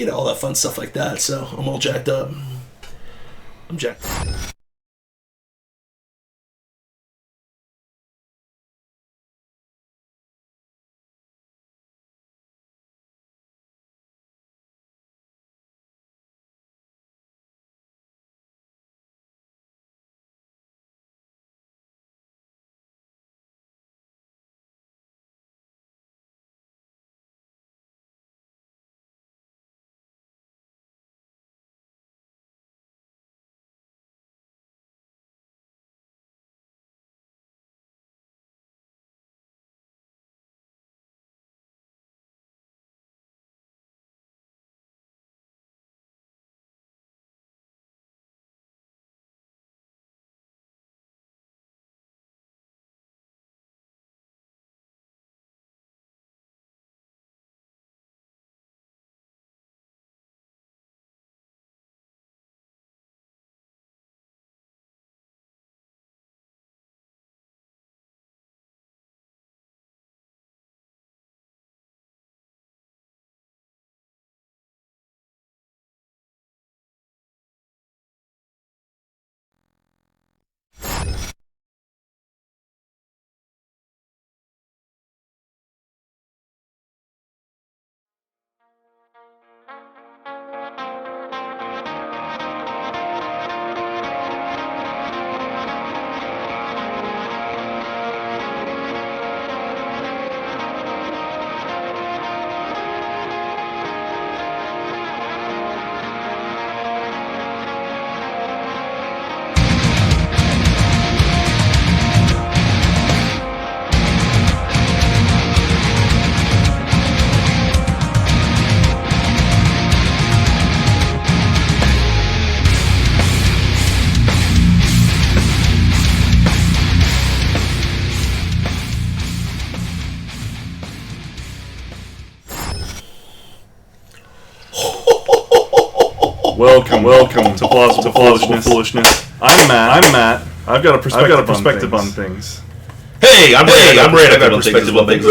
all that fun stuff like that. So I'm all jacked up. I'm jacked up. Welcome to Plausible Foolishness. I'm Matt. I've got a perspective on things. Hey, I'm Ray. I've got a perspective on things.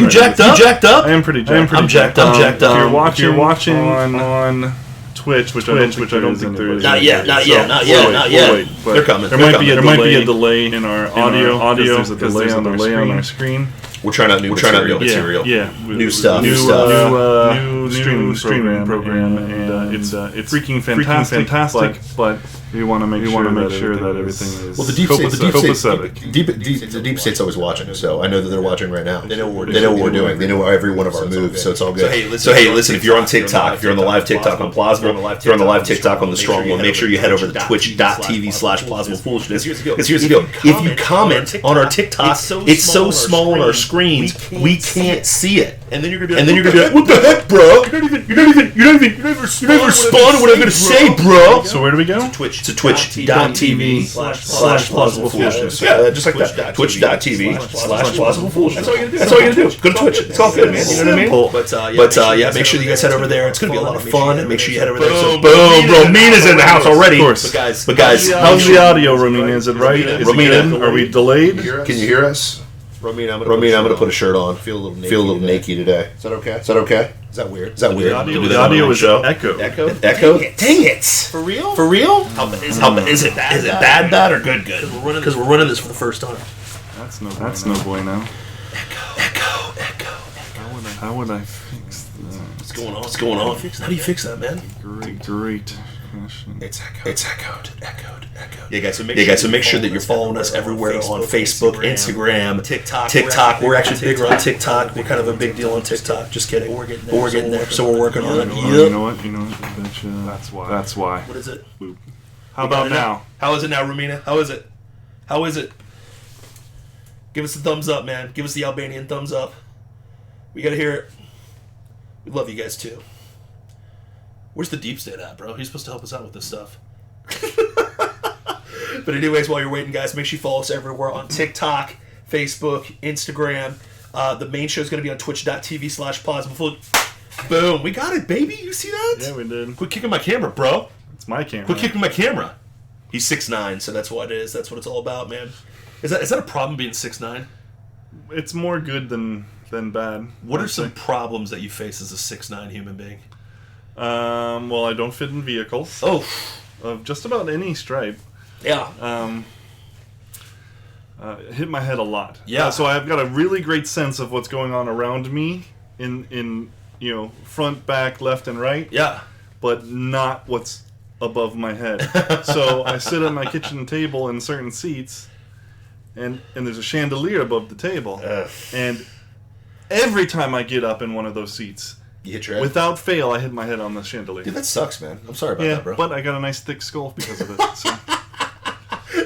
You jacked up? I am pretty jacked. I'm jacked up. If you're watching on Twitch, which I don't think there is. Not yet. They're coming. There might be a delay in our audio. There's a delay on our screen. We're trying out new material. Yeah. New stuff. New streaming program, and it's freaking fantastic. But we want to make sure that everything is the deep state's always watching, so I know that they're watching right now. They know what we're doing. They know every one of our moves, so it's all good. So hey, listen, if you're on TikTok, if you're on the live TikTok on Plausible, if you're on the live TikTok on the Strong One, make sure you head over to twitch.tv/plausiblepoolishness. Because here's the deal: if you comment on our TikTok, it's so small on our screens, we can't see it. And then you're gonna be like, what the heck, bro? You're not even responding to what I'm gonna say, bro. So where do we go? To twitch.tv/plausiblepoolishness. Yeah, just like that. Twitch.tv/plausiblepoolishness. That's all you gotta do. Go to Twitch. It's all good, man. You know what I mean? But yeah, make sure you guys head over there. It's gonna be a lot of fun. Make sure you head over there. Boom, Romina's in the house already. Of course. But guys, how's the audio, Romina? Is it right? Romina, are we delayed? Can you hear us? Romina, I'm gonna put a shirt on. Feel a little naked today. Is that okay? Is that weird? The audio is echoed. Echo? Dang it! For real? Is it bad or good? Because we're running this for the first time. That's no bueno. Echo. How would I fix that? What's going on? How do you fix that, man? Great. It's echoed. Yeah, guys. So make sure that you're following us everywhere on Facebook, Instagram, TikTok. We're actually bigger on TikTok. We're kind of a big deal on TikTok. Just kidding. But we're getting there. So we're working on it. You know what? That's why. What is it? How about now? How is it now, Romina? How is it? Give us a thumbs up, man. Give us the Albanian thumbs up. We gotta hear it. We love you guys too. Where's the deep state at, bro? He's supposed to help us out with this stuff. But anyways, while you're waiting, guys, make sure you follow us everywhere on TikTok, Facebook, Instagram. The main show is going to be on twitch.tv/plausible. Boom. We got it, baby. You see that? Yeah, we did. Quit kicking my camera, bro. It's my camera. Quit kicking my camera. He's 6'9", so that's what it is. That's what it's all about, man. Is that a problem being 6'9"? It's more good than than bad. What are some problems that you face as a 6'9" human being? Well, I don't fit in vehicles. Oh. Of just about any stripe. Yeah. Hit my head a lot. Yeah. So I've got a really great sense of what's going on around me in front, back, left, and right. Yeah. But not what's above my head. So I sit at my kitchen table in certain seats, and there's a chandelier above the table. And every time I get up in one of those seats, you hit your head? Without fail, I hit my head on the chandelier. That sucks, man. I'm sorry about that, bro. But I got a nice thick skull because of it. So.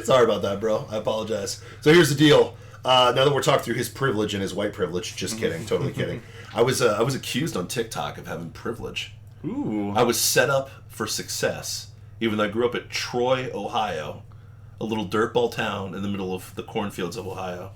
Sorry about that, bro. I apologize. So here's the deal. Now that we're talking through his privilege and his white privilege, just kidding, totally kidding. I was accused on TikTok of having privilege. Ooh. I was set up for success, even though I grew up at Troy, Ohio, a little dirtball town in the middle of the cornfields of Ohio.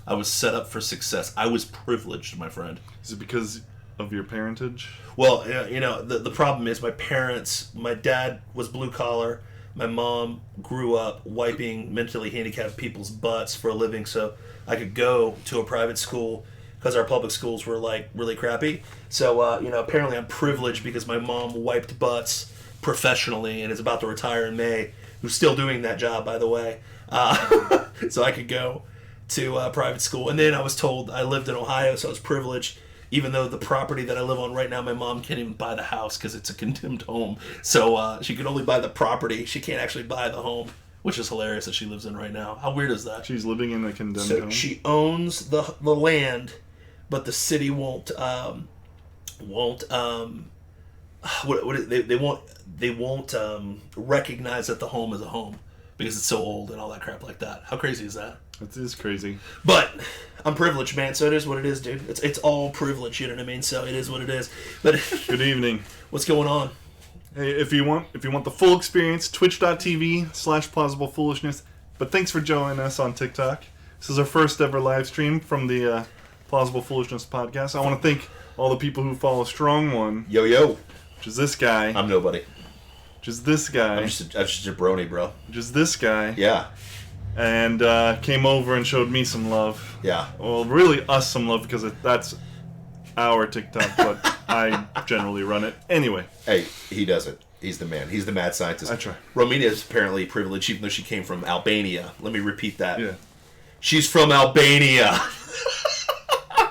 I was set up for success. I was privileged, my friend. Is it because of your parentage? Well, the problem is my dad was blue collar. My mom grew up wiping mentally handicapped people's butts for a living, so I could go to a private school because our public schools were like really crappy. So apparently I'm privileged because my mom wiped butts professionally and is about to retire in May. Who's still doing that job, by the way. So I could go to private school, and then I was told I lived in Ohio, so I was privileged. Even though the property that I live on right now, my mom can't even buy the house because it's a condemned home. So she can only buy the property. She can't actually buy the home, which is hilarious that she lives in right now. How weird is that? She's living in a condemned home. She owns the land, but the city won't recognize that the home is a home because it's so old and all that crap like that. How crazy is that? It is crazy. But I'm privileged, man, so it is what it is, dude. It's all privilege, you know what I mean? So it is what it is. But good evening. What's going on? Hey, if you want the full experience, twitch.tv/plausible foolishness. But thanks for joining us on TikTok. This is our first ever live stream from the Plausible Foolishness podcast. I want to thank all the people who follow Strong One. Yo. Which is this guy. I'm nobody. Which is this guy. I'm just a brony, bro. Which is this guy. Yeah. And came over and showed me some love. Yeah. Well, really us some love because that's our TikTok, but I generally run it. Anyway. Hey, he does it. He's the man. He's the mad scientist. I try. Romina is apparently privileged, even though she came from Albania. Let me repeat that. Yeah. She's from Albania.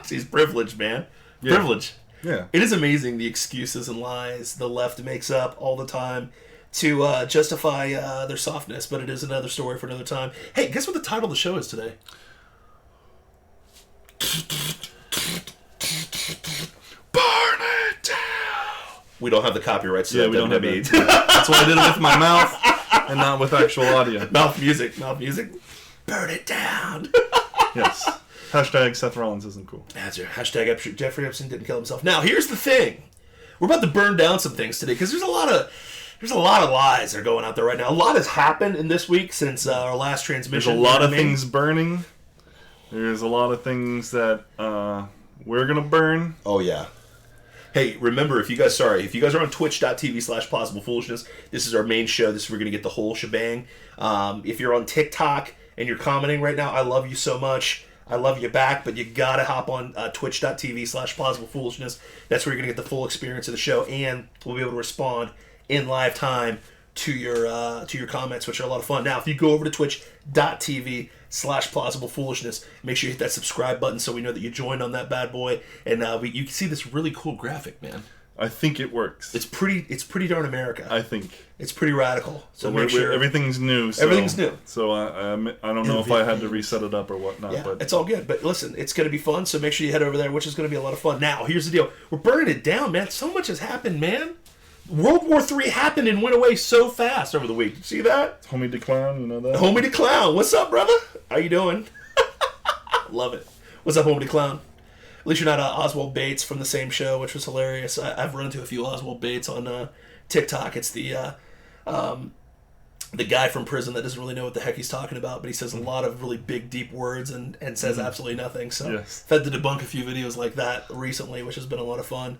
She's privileged, man. Yeah. Privilege. Yeah. It is amazing the excuses and lies the left makes up all the time to justify their softness, but it is another story for another time. Hey, guess what the title of the show is today? Burn it down. We don't have the copyrights to Yeah, that, we don't have WWE. that. That's why I did it with my mouth and not with actual audio. Mouth music. Burn it down. Yes. Hashtag Seth Rollins isn't cool. That's your hashtag Jeffrey Epstein didn't kill himself. Now, here's the thing. We're about to burn down some things today because there's a lot of lies that are going out there right now. A lot has happened in this week since our last transmission. There's a lot of things burning. There's a lot of things that we're going to burn. Oh, yeah. Hey, remember, if you guys are on twitch.tv/plausible foolishness, this is our main show. This is where we're going to get the whole shebang. If you're on TikTok and you're commenting right now, I love you so much. I love you back, but you gotta hop on twitch.tv/plausible foolishness. That's where you're gonna get the full experience of the show, and we'll be able to respond in live time to your comments, which are a lot of fun. Now, if you go over to twitch.tv/plausible foolishness, make sure you hit that subscribe button so we know that you joined on that bad boy, and you can see this really cool graphic, man. I think it works. It's pretty darn America. I think it's pretty radical. So make sure everything's new. So, everything's new. So I don't know if I had to reset it up or whatnot. Yeah, but it's all good. But listen, it's going to be fun. So make sure you head over there, which is going to be a lot of fun. Now, here's the deal: we're burning it down, man. So much has happened, man. World War III happened and went away so fast over the week. Did you see that? Homie the Clown, you know that? Homie the Clown. What's up, brother? How you doing? Love it. What's up, Homie the Clown? At least you're not Oswald Bates from the same show, which was hilarious. I've run into a few Oswald Bates on TikTok. It's the guy from prison that doesn't really know what the heck he's talking about, but he says a lot of really big, deep words and says absolutely nothing. So yes. I've had to debunk a few videos like that recently, which has been a lot of fun.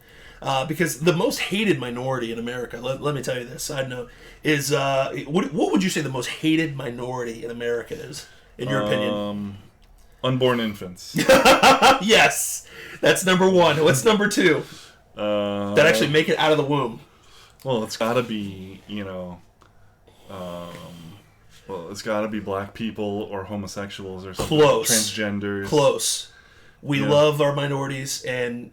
Because the most hated minority in America, let me tell you this, side note, is what would you say the most hated minority in America is, in your opinion? Unborn infants. Yes, that's number one. What's number two? That actually make it out of the womb. Well, it's got to be, it's got to be black people or homosexuals or something. Close. Transgenders. Close. We love our minorities and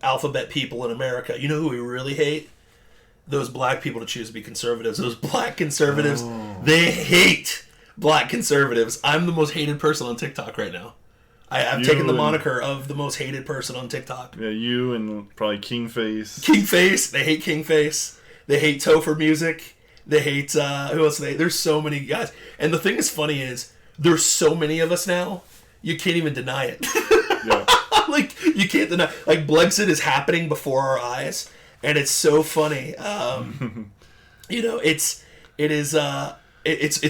alphabet people in America. You know who we really hate? Those black people to choose to be conservatives. Those black conservatives, they hate black conservatives. I'm the most hated person on TikTok right now. I've taken the moniker of the most hated person on TikTok. Yeah, you and probably Kingface. Kingface. They hate Kingface. They hate Topher Music. They hate, who else? There's so many guys. And the thing that's funny is, there's so many of us now, you can't even deny it. Yeah. Like, you can't deny. Like, Brexit is happening before our eyes, and it's so funny. It's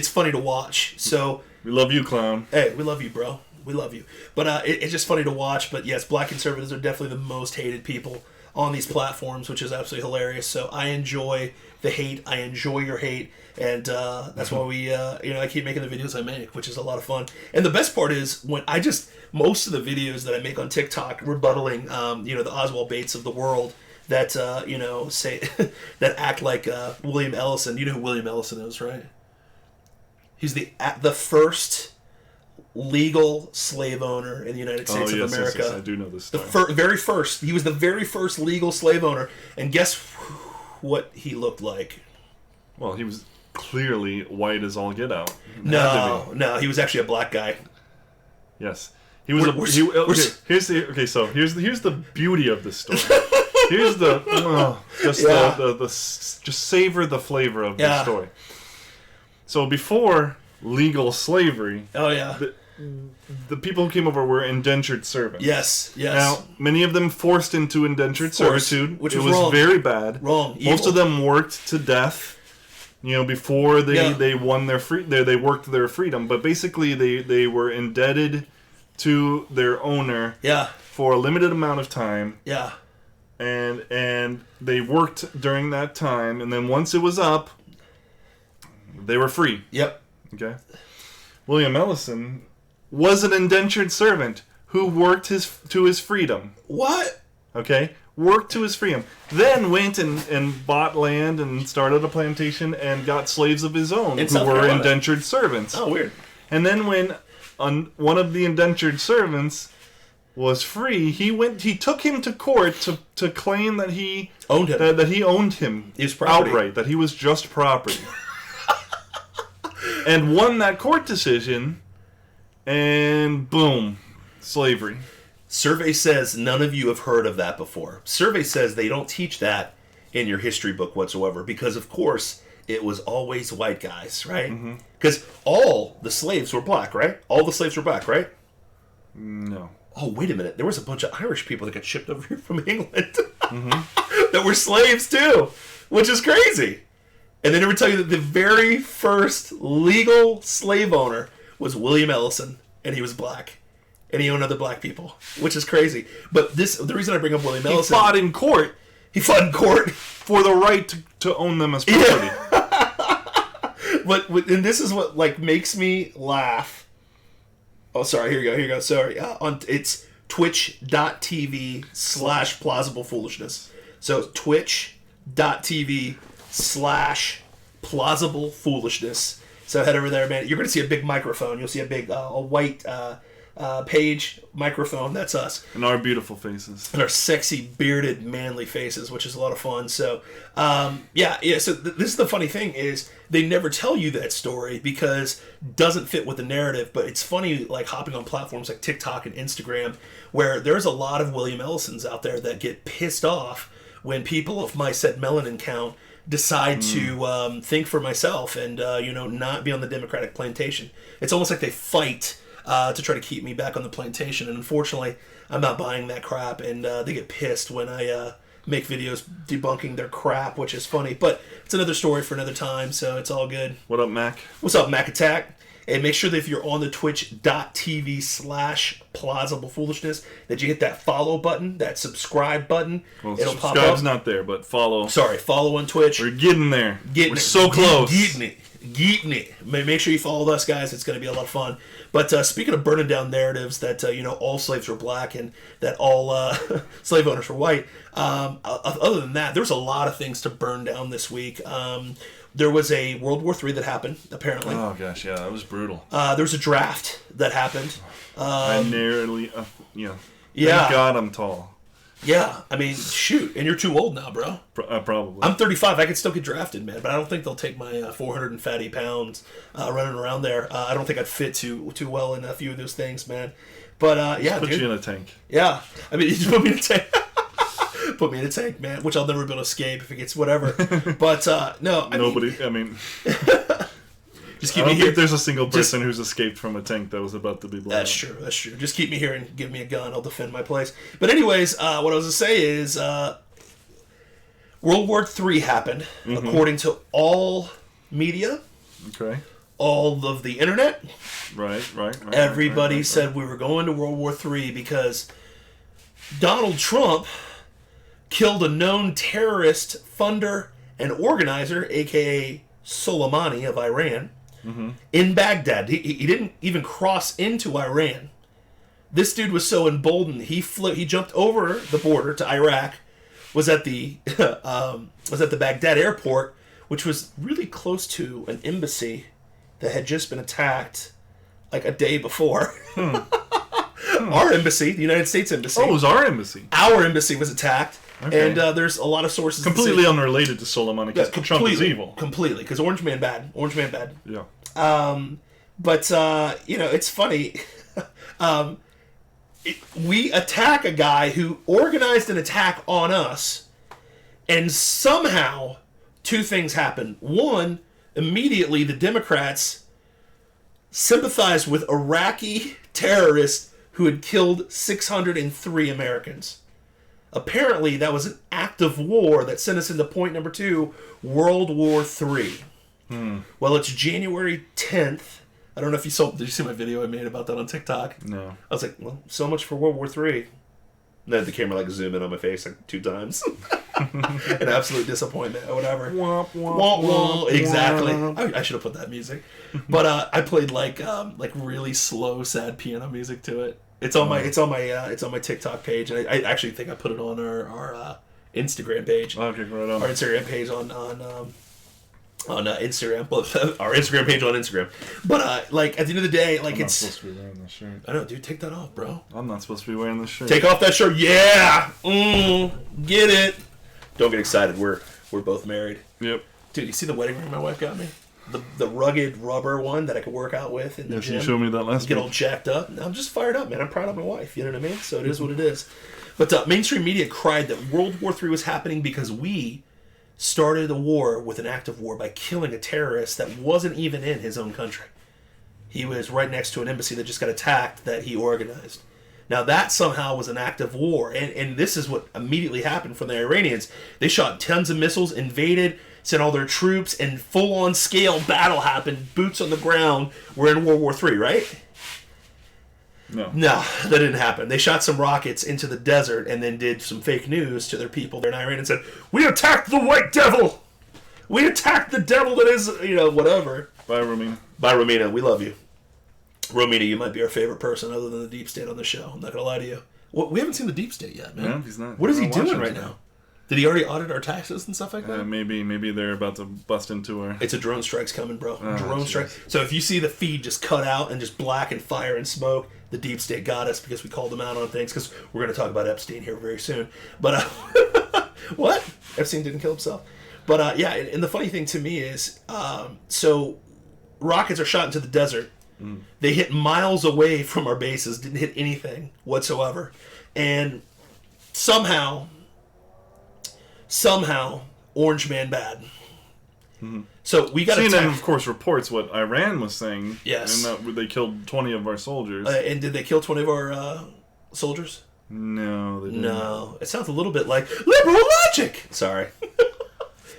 funny to watch. So we love you, clown. Hey, we love you, bro. We love you. But it's just funny to watch. But yes, black conservatives are definitely the most hated people on these platforms, which is absolutely hilarious. So I enjoy the hate. I enjoy your hate. And that's why we, I keep making the videos I make, which is a lot of fun. And the best part is when most of the videos that I make on TikTok rebuttaling, the Oswald Bates of the world that, say, that act like William Ellison. You know who William Ellison is, right? He's the first legal slave owner in the United States of America. Yes, I do know this story. Very first. He was the very first legal slave owner. And guess what he looked like? Well, he was clearly white as all get out. No, he was actually a black guy. Yes, he was. Here's the beauty of this story. Here's just savor the flavor of the story. So before legal slavery, the people who came over were indentured servants. Yes. Now, many of them forced into indentured servitude, which was wrong. very bad. Wrong. Most Evil. of them worked to death. Before they won their they worked their freedom, but basically they were indebted to their owner for a limited amount of time. Yeah. And they worked during that time, and then once it was up, they were free. Yep. Okay. William Ellison was an indentured servant who worked to his freedom. What? Okay? Worked to his freedom. Then went and bought land and started a plantation and got slaves of his own who were indentured servants. Oh, weird. And then when one of the indentured servants was free, he took him to court to claim that he owned him. That he owned him outright, that he was just property. And won that court decision, and boom, slavery. Survey says none of you have heard of that before. Survey says they don't teach that in your history book whatsoever because, of course, it was always white guys, right? Because all the slaves were black, right? All the slaves were black, right? No. Oh, wait a minute. There was a bunch of Irish people that got shipped over here from England that were slaves, too, which is crazy. And they never tell you that the very first legal slave owner was William Ellison, and he was black. And he owned other black people, which is crazy. But the reason I bring up William Ellison... He fought in court. For the right to own them as property. Yeah. And this is what makes me laugh. Oh, sorry. Here you go. Sorry. It's twitch.tv/plausible foolishness. So twitch.tv/plausible foolishness. So head over there, man. You're going to see a big microphone. You'll see a big a white page microphone. That's us. And our beautiful faces. And our sexy, bearded, manly faces, which is a lot of fun. So, So this is the funny thing is they never tell you that story because it doesn't fit with the narrative. But it's funny, hopping on platforms like TikTok and Instagram, where there's a lot of William Ellisons out there that get pissed off when people of my said melanin count decide to think for myself and not be on the Democratic plantation. It's almost like they fight to try to keep me back on the plantation, and unfortunately I'm not buying that crap, and they get pissed when I make videos debunking their crap, which is funny, but it's another story for another time, so it's all good. What up, Mac? What's up, Mac Attack? And make sure that if you're on the twitch.tv/Plausible Foolishness, that you hit that follow button, that subscribe button. Well, it'll pop subscribe's up. not there, but follow. Sorry, follow on Twitch. We're getting there. We're it. so close. Getting it. Make sure you follow us, guys. It's going to be a lot of fun. But speaking of burning down narratives that all slaves were black and that all slave owners were white, other than that, there was a lot of things to burn down this week. There was a World War III that happened, apparently. Oh, gosh, yeah, that was brutal. There was a draft that happened. I narrowly, Yeah. Thank God I'm tall. Yeah, I mean, shoot. And you're too old now, bro. Probably. I'm 35. I could still get drafted, man. But I don't think they'll take my 450 pounds running around there. I don't think I'd fit too well in a few of those things, man. But, yeah, put dude. you in a tank. Yeah. I mean, you just put me in a tank. Put me in a tank, man. Which I'll never be able to escape if it gets whatever. But, no. Just keep me here. There's a single person who's escaped from a tank that was about to be blown That's true. Just keep me here and give me a gun. I'll defend my place. But anyways, what I was going to say is World War III happened, according to all media, Okay. all of the internet. Right. Everybody said we were going to World War III because Donald Trump killed a known terrorist funder and organizer, a.k.a. Soleimani of Iran, in Baghdad. He didn't even cross into Iran. This dude was so emboldened, he jumped over the border to Iraq, was at the Baghdad airport, which was really close to an embassy that had just been attacked like a day before. Our embassy, the United States Embassy. Oh, it was our embassy. Our embassy was attacked. Okay. And there's a lot of sources. Completely unrelated to Soleimani, because Trump is evil. Completely, because Orange Man bad. Yeah. But it's funny. We attack a guy who organized an attack on us, and somehow two things happen. One, immediately the Democrats sympathized with Iraqi terrorists who had killed 603 Americans. Apparently, that was an act of war that sent us into point number 2, World War III. Well, it's January 10th. I don't know if you saw... Did you see my video I made about that on TikTok? No. I was like, well, so much for World War III. And then the camera zoom in on my face 2 times. An absolute disappointment or whatever. Womp, womp, womp, exactly. womp. I should have put that music. But I played like really slow, sad piano music to it. It's on my TikTok page, and I actually think I put it on our Instagram page. Okay, right on. Our Instagram page on Instagram, our Instagram page on Instagram. But at the end of the day, I'm not supposed to be wearing this shirt. I know, dude. Take that off, bro. I'm not supposed to be wearing this shirt. Take off that shirt. Yeah. Get it. Don't get excited. We're both married. Yep. Dude, you see the wedding ring my wife got me? The rugged rubber one that I could work out with in the gym. You showed me that last Get week. all jacked up. I'm just fired up, man. I'm proud of my wife. You know what I mean? So it is what it is. But mainstream media cried that World War III was happening because we started a war with an act of war by killing a terrorist that wasn't even in his own country. He was right next to an embassy that just got attacked that he organized. Now that somehow was an act of war, and this is what immediately happened from the Iranians. They shot tons of missiles, invaded, sent all their troops, and full-on scale battle happened. Boots on the ground. We're in World War III, right? No, that didn't happen. They shot some rockets into the desert and then did some fake news to their people there in Iran and said, "We attacked the white devil! We attacked the devil that is, whatever." Bye, Romina. Bye, Romina. We love you. Romina, you might be our favorite person other than the Deep State on the show. I'm not going to lie to you. Well, we haven't seen the Deep State yet, man. No, he's not. What is he doing right now? Did he already audit our taxes and stuff like that? Maybe they're about to bust into our... It's a drone strike's coming, bro. Drone geez. strike. So if you see the feed just cut out and just black and fire and smoke, the Deep State got us because we called them out on things, because we're going to talk about Epstein here very soon. But, what? Epstein didn't kill himself. But, yeah, and the funny thing to me is, so rockets are shot into the desert. They hit miles away from our bases, didn't hit anything whatsoever. And somehow, Orange Man bad. So we got CNN, of course, reports what Iran was saying. Yes. And that they killed 20 of our soldiers. And did they kill 20 of our soldiers? No, they didn't. No. It sounds a little bit like liberal logic. Sorry.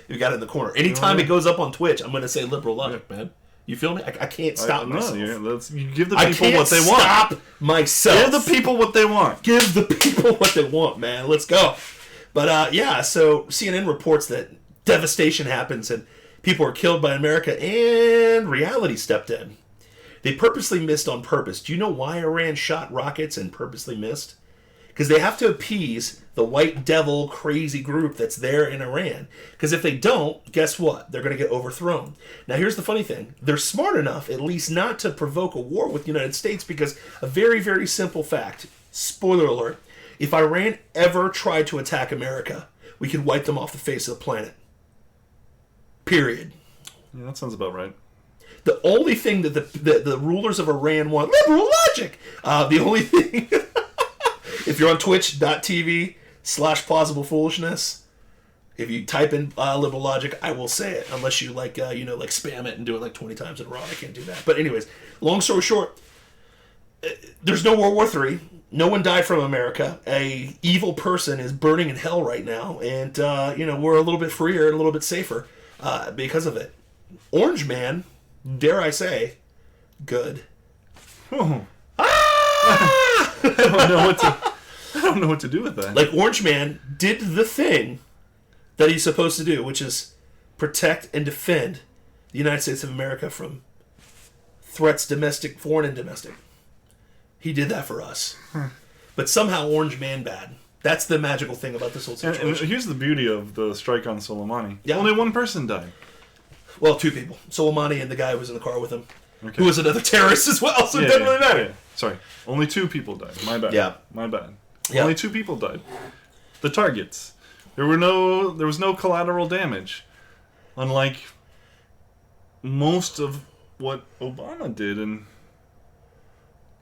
You got it in the corner. Anytime it goes up on Twitch, I'm going to say liberal logic, man. You feel me? I can't stop myself. You give the people what they want. Stop myself. Give the people what they want. Give the people what they want, man. Let's go. But so CNN reports that devastation happens and people are killed by America, and reality stepped in. They purposely missed on purpose. Do you know why Iran shot rockets and purposely missed? Because they have to appease the white devil crazy group that's there in Iran. Because if they don't, guess what? They're going to get overthrown. Now, here's the funny thing. They're smart enough, at least, not to provoke a war with the United States, because a very, very simple fact, spoiler alert, if Iran ever tried to attack America, we could wipe them off the face of the planet. Period. Yeah, that sounds about right. The only thing that the rulers of Iran want, liberal logic. The only thing, if you're on twitch.tv/plausible foolishness, if you type in liberal logic, I will say it. Unless you like spam it and do it like 20 times in a row. I can't do that. But anyways, long story short, there's no World War III. No one died from America. A evil person is burning in hell right now, and we're a little bit freer and a little bit safer because of it. Orange Man, dare I say, good. Oh. Ah! I don't know what to do with that. Like, Orange Man did the thing that he's supposed to do, which is protect and defend the United States of America from threats, domestic, foreign, and domestic. He did that for us. But somehow Orange Man bad. That's the magical thing about this whole situation. And here's the beauty of the strike on Soleimani. Yeah. Only one person died. Well, two people. Soleimani and the guy who was in the car with him. Okay. Who was another terrorist as well, so it doesn't really matter. Yeah. Sorry. Only two people died. My bad. Yeah. My bad. Yeah. Only two people died. The targets. There was no collateral damage. Unlike most of what Obama did in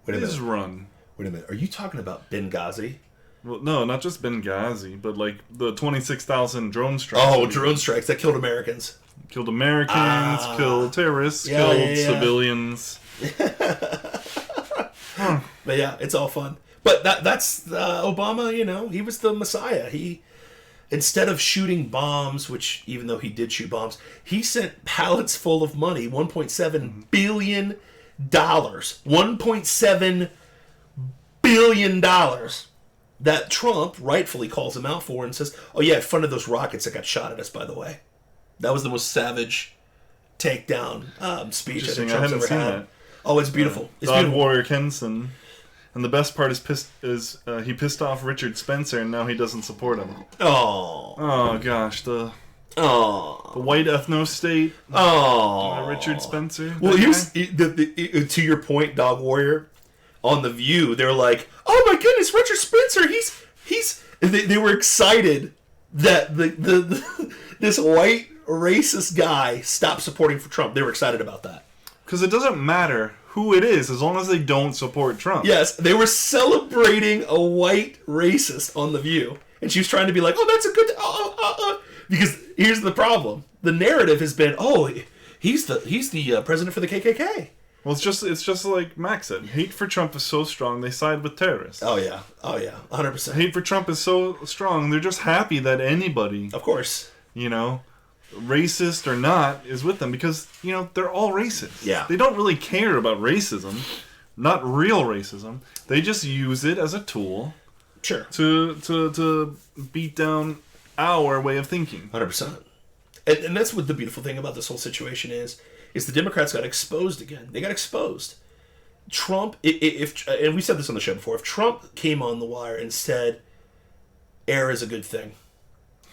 his run. Wait a minute. Are you talking about Benghazi? Well, no, not just Benghazi, but like the 26,000 drone strikes. Oh, drone strikes that killed Americans. Killed Americans, killed terrorists, killed civilians. But yeah, it's all fun. But that's Obama, he was the Messiah. He, instead of shooting bombs, which even though he did shoot bombs, he sent pallets full of money, $1.7 billion. $1.7 billion that Trump rightfully calls him out for and says, oh yeah, it funded those rockets that got shot at us, by the way. That was the most savage takedown speech I think Trump's ever had. That. Oh, it's beautiful. It's Dog beautiful. Warrior Kenson. And the best part is he pissed off Richard Spencer and now he doesn't support him. Oh gosh, the white ethno state. Richard Spencer. Well, here's to your point, Dog Warrior. On The View, they're like, "Oh my goodness, Richard Spencer! He's." They were excited that this white racist guy stopped supporting for Trump. They were excited about that because it doesn't matter who it is as long as they don't support Trump. Yes, they were celebrating a white racist on The View, and she was trying to be like, "Oh, that's a good." Because here's the problem: the narrative has been, "Oh, he's the president for the KKK." Well, it's just like Max said. Hate for Trump is so strong, they side with terrorists. Oh yeah, 100%. Hate for Trump is so strong, they're just happy that anybody, of course, racist or not, is with them because they're all racist. Yeah, they don't really care about racism, not real racism. They just use it as a tool, sure, to beat down our way of thinking. 100%. And that's what the beautiful thing about this whole situation is the Democrats got exposed again. They got exposed. Trump, and we said this on the show before, if Trump came on the wire and said, air is a good thing,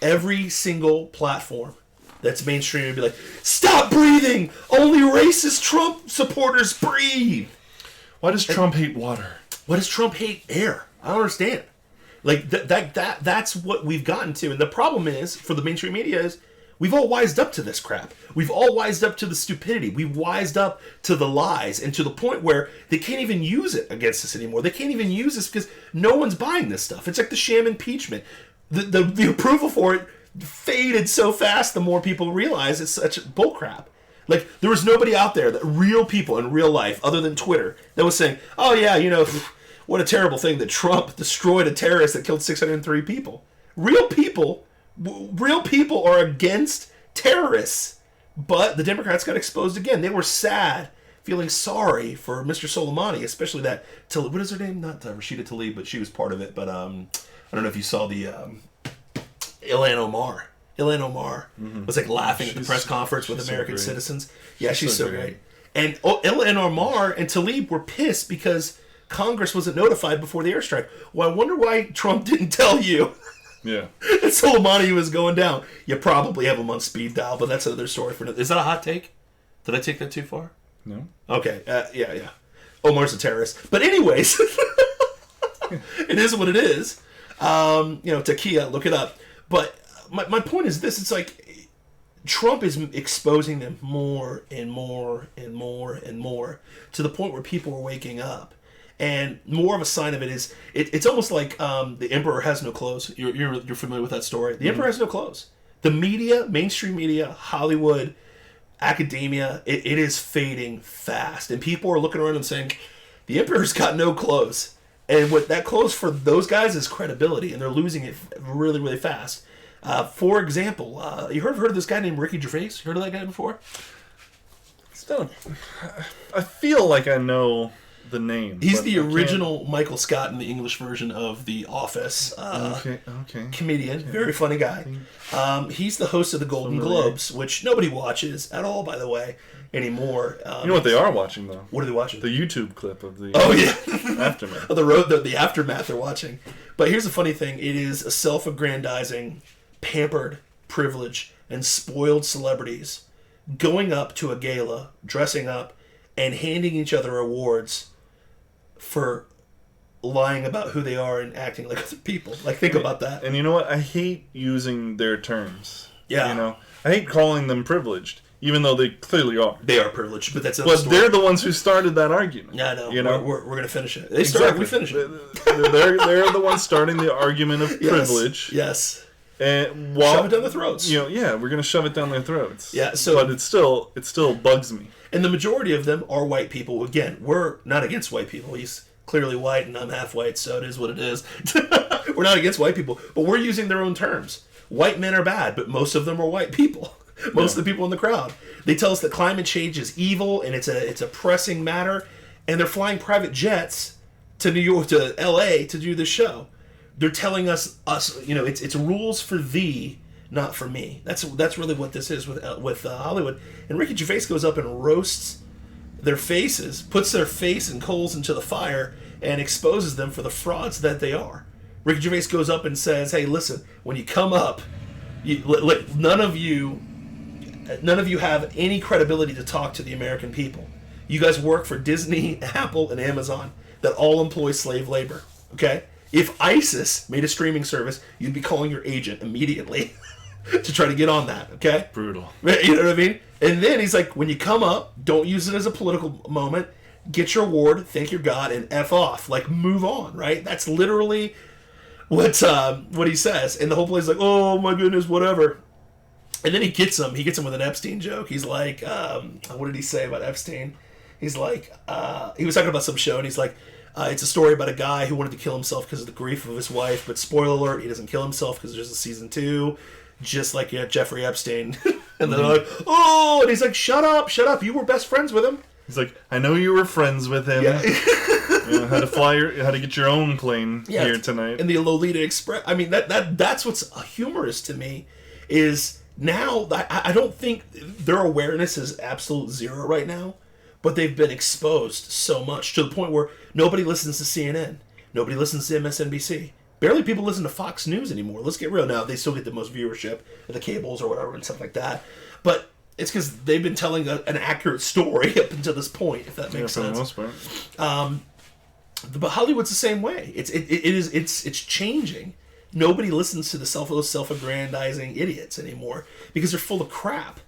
every single platform that's mainstream would be like, stop breathing! Only racist Trump supporters breathe! Why does Trump hate water? Why does Trump hate air? I don't understand. Like, that's what we've gotten to. And the problem is, for the mainstream media, is we've all wised up to this crap. We've all wised up to the stupidity. We've wised up to the lies, and to the point where they can't even use it against us anymore. They can't even use this because no one's buying this stuff. It's like the sham impeachment. The approval for it faded so fast the more people realize it's such bullcrap. Like, there was nobody out there, real people in real life, other than Twitter, that was saying, oh yeah, what a terrible thing that Trump destroyed a terrorist that killed 603 people. Real people are against terrorists. But the Democrats got exposed again. They were sad, feeling sorry for Mr. Soleimani, especially that, what is her name? Not Rashida Tlaib, but she was part of it. But I don't know if you saw the Ilhan Omar. Ilhan Omar was like laughing at the press conference with American citizens. Yeah, she's so great. And Ilhan Omar and Tlaib were pissed because Congress wasn't notified before the airstrike. Well, I wonder why Trump didn't tell you. Yeah. that Soleimani was going down. You probably have him on speed dial, but that's another story for another. Is that a hot take? Did I take that too far? No. Okay. Yeah. Omar's a terrorist. But anyways, it is what it is. Takia, look it up. But my point is this. It's like Trump is exposing them more and more and more and more to the point where people are waking up. And more of a sign of it is, it's almost like the emperor has no clothes. You're familiar with that story. The emperor has no clothes. The media, mainstream media, Hollywood, academia, it is fading fast. And people are looking around and saying, the emperor's got no clothes. And what that clothes for those guys is credibility, and they're losing it really, really fast. For example, you heard of this guy named Ricky Gervais? You heard of that guy before? I feel like I know the name. He's the original Michael Scott in the English version of The Office. Okay. Comedian, very funny guy. He's the host of the Golden Globes, which nobody watches at all, by the way, anymore. You know what they are watching, though? What are they watching? The YouTube clip of the aftermath. The aftermath they're watching. But here's the funny thing. It is a self-aggrandizing, pampered, privileged, and spoiled celebrities going up to a gala, dressing up, and handing each other awards for lying about who they are and acting like other people. Like, think about that. And you know what? I hate using their terms. Yeah. I hate calling them privileged, even though they clearly are. They are privileged, but that's another story. They're the ones who started that argument. Yeah, I know. You know? We're going to finish it. They started, we finish it. They're the ones starting the argument of privilege. Yes. And shove it down their throats. We're going to shove it down their throats. Yeah. So, but it still bugs me. And the majority of them are white people. Again, we're not against white people. He's clearly white, and I'm half white, so it is what it is. We're not against white people, but we're using their own terms. White men are bad, but most of them are white people. Most of the people in the crowd. They tell us that climate change is evil, and it's a pressing matter, and they're flying private jets to New York, to L.A. to do this show. They're telling us, it's rules for thee, not for me. That's really what this is with Hollywood. And Ricky Gervais goes up and roasts their faces, puts their face and coals into the fire, and exposes them for the frauds that they are. Ricky Gervais goes up and says, "Hey, listen, when you come up, none of you have any credibility to talk to the American people. You guys work for Disney, Apple, and Amazon that all employ slave labor. Okay? If ISIS made a streaming service, you'd be calling your agent immediately." to try to get on that, okay? Brutal. You know what I mean? And then he's like, when you come up, don't use it as a political moment. Get your award, thank your God, and F off. Like, move on, right? That's literally what he says. And the whole place is like, oh my goodness, whatever. And then he gets him with an Epstein joke. He's like, what did he say about Epstein? He's like, he was talking about some show, and he's like, it's a story about a guy who wanted to kill himself because of the grief of his wife, but spoiler alert, he doesn't kill himself because there's a season 2. Just like Jeffrey Epstein. And then they're like, oh, and he's like, shut up, you were best friends with him. He's like, I know you were friends with him. Yeah. How to get your own plane here tonight. And the Lolita Express. I mean, that's what's humorous to me is now, I don't think their awareness is absolute zero right now, but they've been exposed so much to the point where nobody listens to CNN. Nobody listens to MSNBC. Barely people listen to Fox News anymore. Let's get real now. They still get the most viewership at the cables or whatever and stuff like that. But it's because they've been telling an accurate story up until this point, if that makes sense. For the most part. But Hollywood's the same way. It's changing. Nobody listens to those self-aggrandizing idiots anymore because they're full of crap.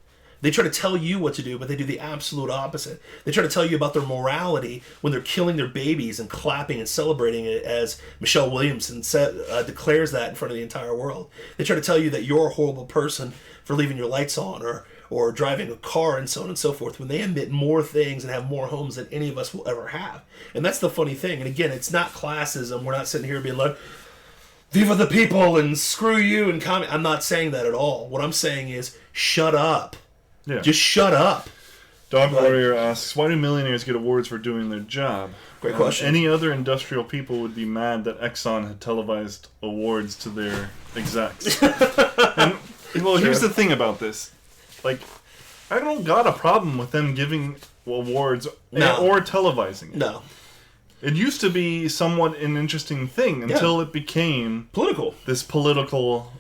They try to tell you what to do, but they do the absolute opposite. They try to tell you about their morality when they're killing their babies and clapping and celebrating it as Michelle Williamson declares that in front of the entire world. They try to tell you that you're a horrible person for leaving your lights on or driving a car and so on and so forth when they emit more things and have more homes than any of us will ever have. And that's the funny thing. And again, it's not classism. We're not sitting here being like, viva the people and screw you and comment. I'm not saying that at all. What I'm saying is shut up. Yeah. Just shut up. Dog Warrior asks, why do millionaires get awards for doing their job? Great question. Any other industrial people would be mad that Exxon had televised awards to their execs. Here's the thing about this. Like, I don't got a problem with them giving awards or televising it. No. It used to be somewhat an interesting thing until it became this political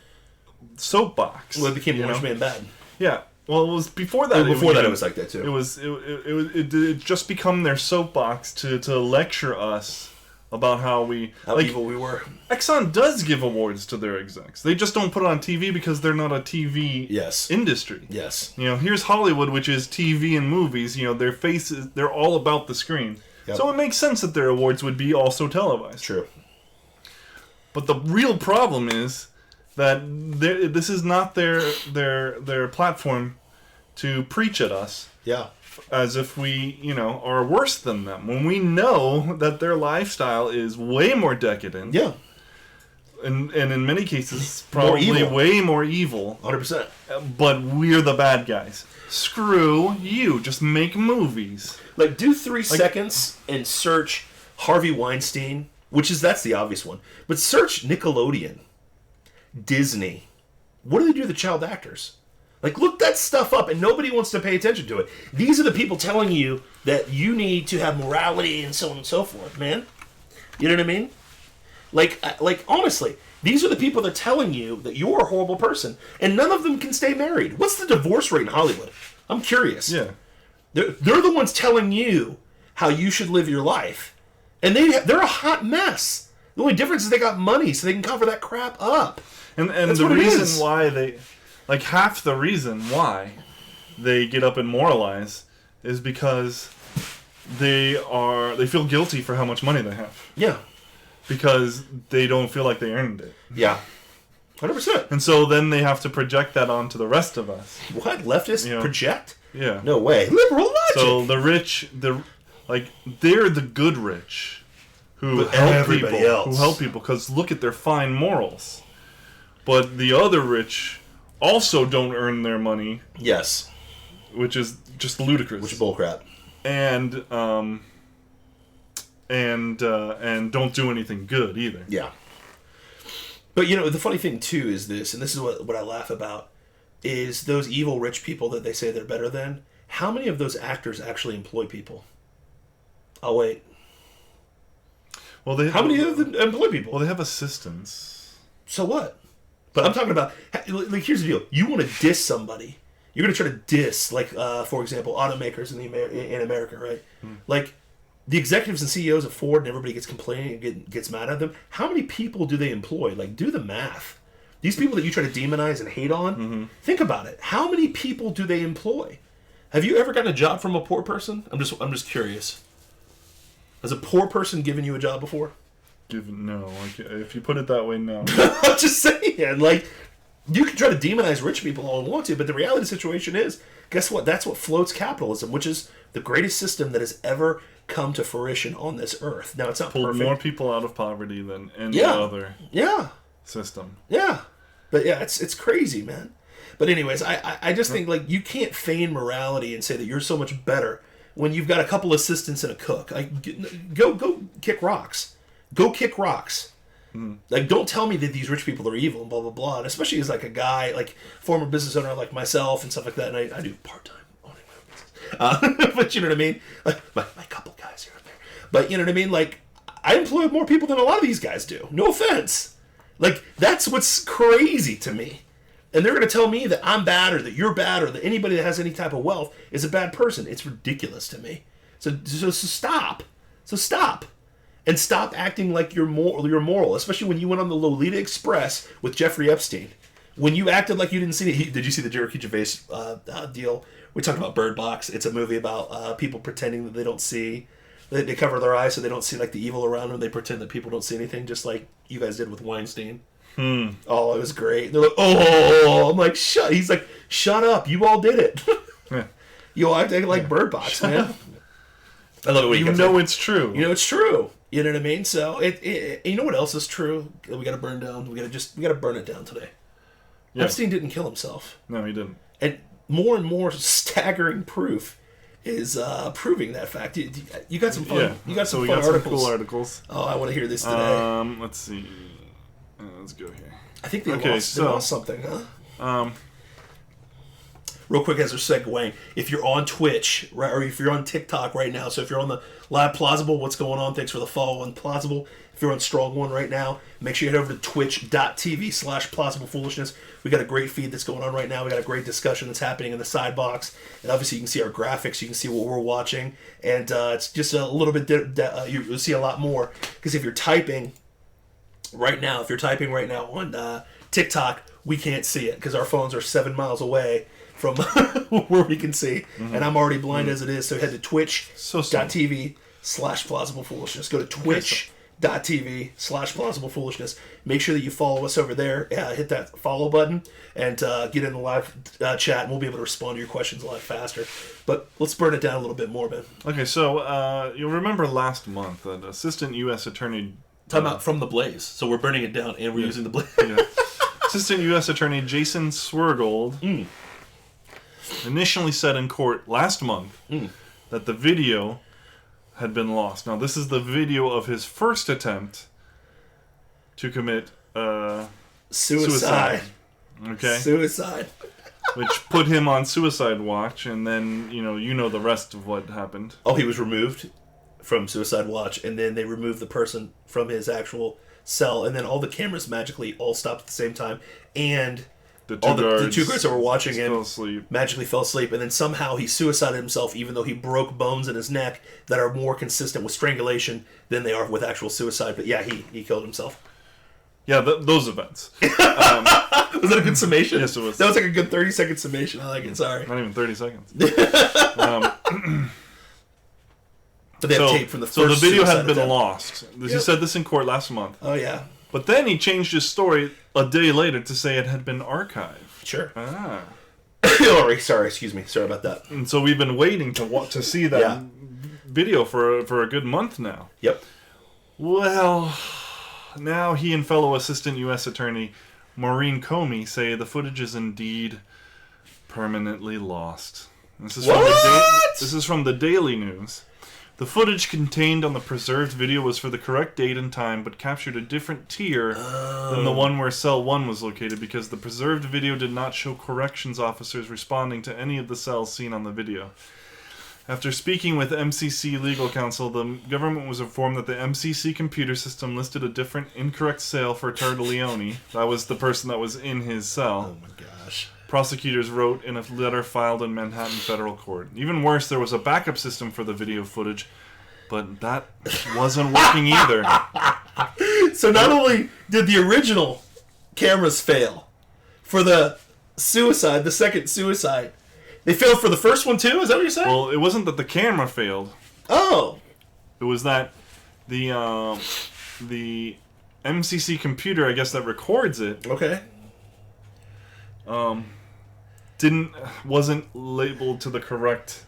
soapbox. Well, it became Orange Man Bad. Yeah. Well, it was before that. It was like that too. It just become their soapbox to lecture us about how evil we were. Exxon does give awards to their execs. They just don't put it on TV because they're not a TV industry. Yes. Here's Hollywood, which is TV and movies. Their faces, they're all about the screen. Yep. So it makes sense that their awards would be also televised. True. But the real problem is that this is not their platform to preach at us. Yeah. As if we, are worse than them. When we know that their lifestyle is way more decadent. Yeah. And in many cases, probably way more evil. 100%. But we're the bad guys. Screw you. Just make movies. Like, do 3 seconds and search Harvey Weinstein, that's the obvious one. But search Nickelodeon. Disney. What do they do to the child actors? Like, look that stuff up, and nobody wants to pay attention to it. These are the people telling you that you need to have morality and so on and so forth, man. You know what I mean? Like honestly, these are the people that are telling you that you're a horrible person, and none of them can stay married. What's the divorce rate in Hollywood? I'm curious. Yeah. They're the ones telling you how you should live your life, and they're a hot mess. The only difference is they got money, so they can cover that crap up. And the reason why they, half the reason why they get up and moralize is because they feel guilty for how much money they have. Yeah. Because they don't feel like they earned it. Yeah. 100%. And so then they have to project that onto the rest of us. What? Leftists project? Yeah. No way. Liberal logic. So the rich, they're the good rich who help people because look at their fine morals. But the other rich also don't earn their money. Yes. Which is just ludicrous. Which is bullcrap. And don't do anything good either. Yeah. But the funny thing too is this, and this is what I laugh about, is those evil rich people that they say they're better than. How many of those actors actually employ people? I'll wait. Well, how many of them employ people? Well, they have assistants. So what? But I'm talking about, here's the deal. You want to diss somebody. You're going to try to diss, for example, automakers in America, right? Like, the executives and CEOs of Ford and everybody gets complaining and gets mad at them. How many people do they employ? Do the math. These people that you try to demonize and hate on, think about it. How many people do they employ? Have you ever gotten a job from a poor person? I'm just curious. Has a poor person given you a job before? No. If you put it that way, no. I'm just saying. You can try to demonize rich people all you want to, but the reality of the situation is, guess what? That's what floats capitalism, which is the greatest system that has ever come to fruition on this earth. Now, it's not pulled perfect. More people out of poverty than any other system. Yeah. But yeah, it's crazy, man. But anyways, I just think, you can't feign morality and say that you're so much better when you've got a couple assistants and a cook. Go kick rocks. Go kick rocks. Don't tell me that these rich people are evil and blah, blah, blah. And especially as, a guy, former business owner like myself and stuff like that, and I do part-time owning my business. But you know what I mean? My couple guys here and there. But you know what I mean? I employ more people than a lot of these guys do. No offense. That's what's crazy to me. And they're going to tell me that I'm bad or that you're bad or that anybody that has any type of wealth is a bad person. It's ridiculous to me. So stop. So stop. And stop acting like you're moral, especially when you went on the Lolita Express with Jeffrey Epstein. When you acted like you didn't see it. Did you see the Jericho Gervais deal? We talked about Bird Box. It's a movie about people pretending that they don't see. They cover their eyes so they don't see the evil around them. They pretend that people don't see anything, just like you guys did with Weinstein. Oh, it was great. They're like, oh, I'm like, shut. He's like, shut up. You all did it. Yeah. You all acted like Bird Box, man. I love it when you know it's true. You know it's true. You know what I mean? So you know what else is true? We got to burn down. We got to burn it down today. Yeah. Epstein didn't kill himself. No, he didn't. And more and more staggering proof is proving that fact. You got some fun. Yeah. You got some we fun got articles. some cool articles. Oh, I want to hear this today. Let's see. Let's go here. I think they lost something, huh? Real quick as they're segueing, if you're on Twitch, right, or if you're on TikTok right now, so if you're on the live Plausible, what's going on? Thanks for the follow on Plausible. If you're on Strong One right now, make sure you head over to twitch.tv/plausiblepoolishness. We got a great feed that's going on right now. We got a great discussion that's happening in the side box. And obviously you can see our graphics, you can see what we're watching. And it's just a little bit, you'll see a lot more. Because if you're typing right now on TikTok, we can't see it because our phones are 7 miles away from where we can see. And I'm already blind as it is. So head to twitch.tv/plausiblepoolishness. Go to twitch.tv/plausiblepoolishness. Make sure that you follow us over there. Hit that follow button and get in the live chat, and we'll be able to respond to your questions a lot faster. But let's burn it down a little bit more, man. Okay, so you'll remember last month that Assistant U.S. Attorney... Time out from the Blaze. So we're burning it down, and we're using the Blaze. Assistant U.S. Attorney Jason Swergold initially said in court last month that the video had been lost. Now, this is the video of his first attempt to commit suicide. Okay? Suicide. Which put him on suicide watch, and then, you know the rest of what happened. Oh, he was removed from suicide watch, and then they removed the person from his actual cell, and then all the cameras magically all stopped at the same time, and... The two guards that were watching him magically fell asleep, and then somehow he suicided himself, even though he broke bones in his neck that are more consistent with strangulation than they are with actual suicide. But yeah, he killed himself. Yeah, those events. Was that a good summation? Yes, it was. That was like a good 30-second summation. I like it. Sorry. Not even 30 seconds. But they have tape from the first. So the video had been attempt. lost. He said this in court last month. Oh yeah. But then he changed his story a day later to say it had been archived. Sure. Sorry, excuse me. Sorry about that. And so we've been waiting to see that video for a good month now. Yep. Well, now he and fellow Assistant U.S. Attorney Maureen Comey say the footage is indeed permanently lost. This is from the Daily News. The footage contained on the preserved video was for the correct date and time, but captured a different tier than the one where Cell 1 was located because the preserved video did not show corrections officers responding to any of the cells seen on the video. After speaking with MCC legal counsel, the government was informed that the MCC computer system listed a different incorrect cell for Tartaglione. That was the person that was in his cell. Oh my gosh. Prosecutors wrote in a letter filed in Manhattan federal court. Even worse, there was a backup system for the video footage, but that wasn't working either. So not only did the original cameras fail for the second suicide, they failed for the first one too? Is that what you're saying? Well, it wasn't that the camera failed. Oh. It was that the MCC computer, I guess, that records it. Okay. Wasn't labeled to the correct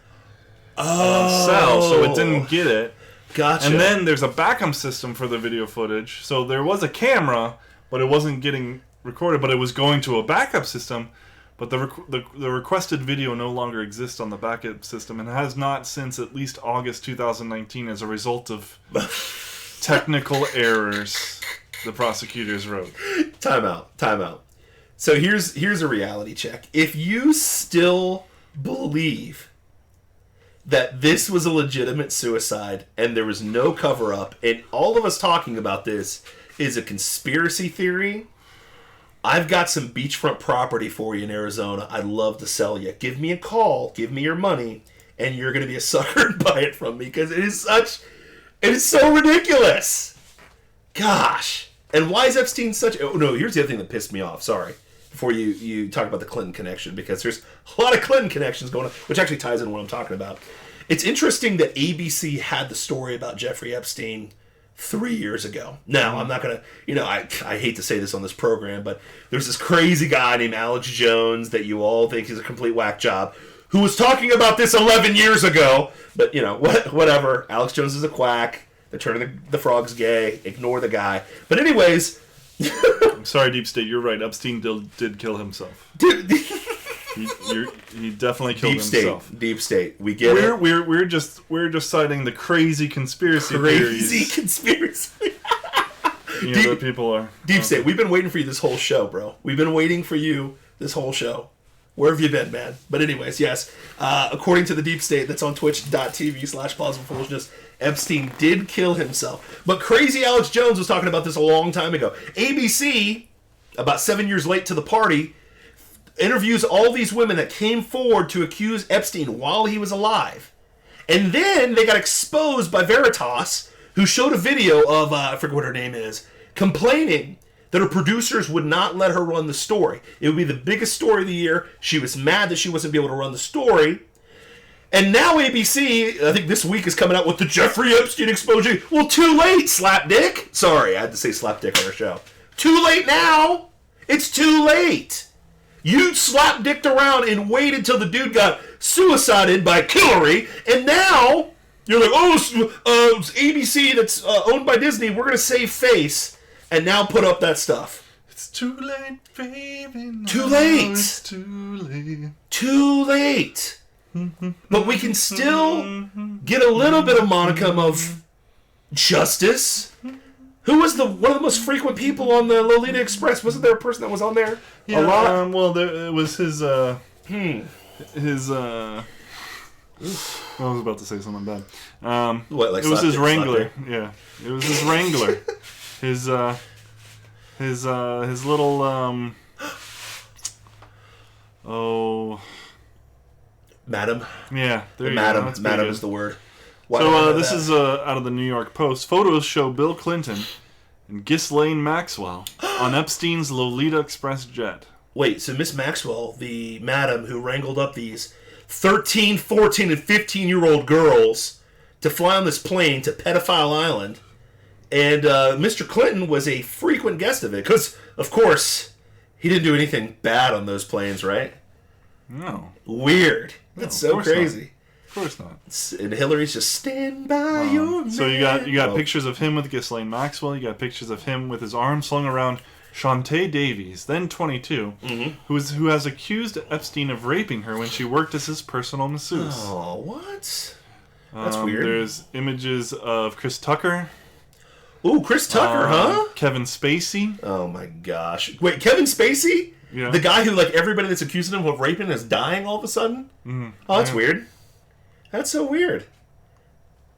cell, so it didn't get it. Gotcha. And then there's a backup system for the video footage. So there was a camera, but it wasn't getting recorded, but it was going to a backup system. But the requested video no longer exists on the backup system and has not since at least August 2019 as a result of technical errors, the prosecutors wrote. Time out. So here's a reality check. If you still believe that this was a legitimate suicide and there was no cover-up, and all of us talking about this is a conspiracy theory, I've got some beachfront property for you in Arizona I'd love to sell you. Give me a call, give me your money, and you're going to be a sucker and buy it from me because it is so ridiculous. Gosh. And why is Epstein such... Oh, no, here's the other thing that pissed me off. Sorry. Before you talk about the Clinton connection, because there's a lot of Clinton connections going on, which actually ties into what I'm talking about. It's interesting that ABC had the story about Jeffrey Epstein 3 years ago. Now, I'm not going to... I hate to say this on this program, but there's this crazy guy named Alex Jones that you all think is a complete whack job, who was talking about this 11 years ago. But, whatever. Alex Jones is a quack. They're turning the frogs gay. Ignore the guy. But anyways... I'm sorry, Deep State. You're right. Epstein did kill himself. Dude, He definitely killed himself. Deep state. We get it. We're just citing the crazy conspiracy theories. Crazy conspiracy. That people are deep state. We've been waiting for you this whole show, bro. We've been waiting for you this whole show. Where have you been, man? But anyways, yes. According to the deep state that's on twitch.tv/plausiblepoolishness, Epstein did kill himself. But crazy Alex Jones was talking about this a long time ago. ABC, about 7 years late to the party, interviews all these women that came forward to accuse Epstein while he was alive. And then they got exposed by Veritas, who showed a video of, I forget what her name is, complaining that her producers would not let her run the story. It would be the biggest story of the year. She was mad that she wasn't able to run the story. And now ABC, I think this week, is coming out with the Jeffrey Epstein exposure. Well, too late, slapdick. Sorry, I had to say slapdick on our show. Too late now. It's too late. You slapdicked around and waited till the dude got suicided by Hillary, and now you're like, it's ABC that's owned by Disney. We're going to save face. And now put up that stuff. It's too late, baby. Too late. It's too late. Too late. But we can still get a little bit of monicum of justice. Who was one of the most frequent people on the Lolita Express? Wasn't there a person that was on there a lot? It was his. I was about to say something bad. What, like it was his Wrangler. Slapdick? Yeah, it was his Wrangler. His little Madam. Yeah, there you Madam. go. Madam is the word. So this is out of the New York Post. Photos show Bill Clinton and Ghislaine Maxwell on Epstein's Lolita Express jet. Wait, so Miss Maxwell, the madam who wrangled up these 13, 14, and 15-year-old girls to fly on this plane to Pedophile Island. And Mr. Clinton was a frequent guest of it. Because, of course, he didn't do anything bad on those planes, right? No. Weird. That's so crazy. Not. Of course not. And Hillary's just stand by your man. So you got pictures of him with Ghislaine Maxwell. You got pictures of him with his arm slung around Shantae Davies, then 22, who has accused Epstein of raping her when she worked as his personal masseuse. Oh, what? That's weird. There's images of Chris Tucker. Ooh, Chris Tucker, huh? Kevin Spacey. Oh my gosh. Wait, Kevin Spacey? Yeah. The guy who, like, everybody that's accusing him of raping is dying all of a sudden? Oh, that's weird. That's so weird.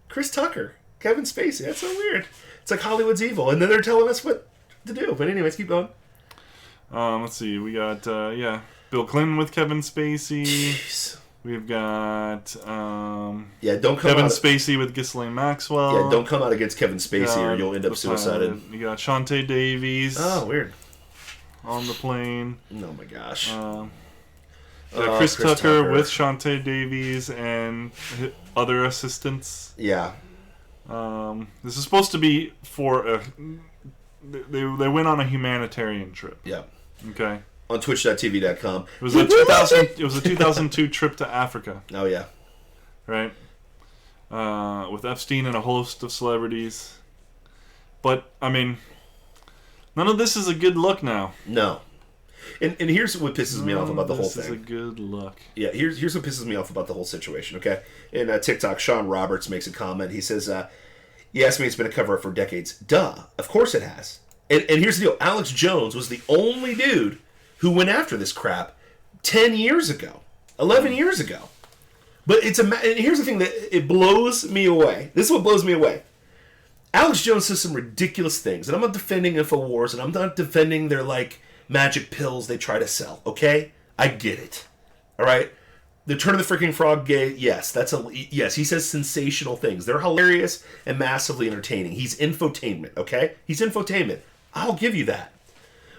Chris Tucker. Kevin Spacey. That's so weird. It's like Hollywood's evil. And then they're telling us what to do. But anyways, keep going. Let's see. We got, Bill Clinton with Kevin Spacey. Jeez. We've got don't come Kevin Spacey with Ghislaine Maxwell. Yeah, don't come out against Kevin Spacey or you'll end up suicided. You got Shantae Davies. Oh, weird. On the plane. Oh my gosh. Chris Tucker with Shantae Davies and other assistants. Yeah. This is supposed to be for they went on a humanitarian trip. Yeah. Okay. On twitch.tv.com. It was a 2002 trip to Africa. Oh yeah. Right. With Epstein and a host of celebrities. But I mean, none of this is a good look now. No. And here's what pisses me off about the whole thing. This is a good look. Yeah, here's what pisses me off about the whole situation, okay? In TikTok, Sean Roberts makes a comment. He says, you asked me, it's been a cover-up for decades. Duh. Of course it has. And here's the deal. Alex Jones was the only dude who went after this crap 10 years ago. 11 years ago. But and here's the thing that it blows me away. This is what blows me away. Alex Jones says some ridiculous things. And I'm not defending InfoWars, and I'm not defending their, like, magic pills they try to sell, okay? I get it. All right? The Turn of the Freaking Frog gay, yes, yes, he says sensational things. They're hilarious and massively entertaining. He's infotainment, okay? He's infotainment. I'll give you that.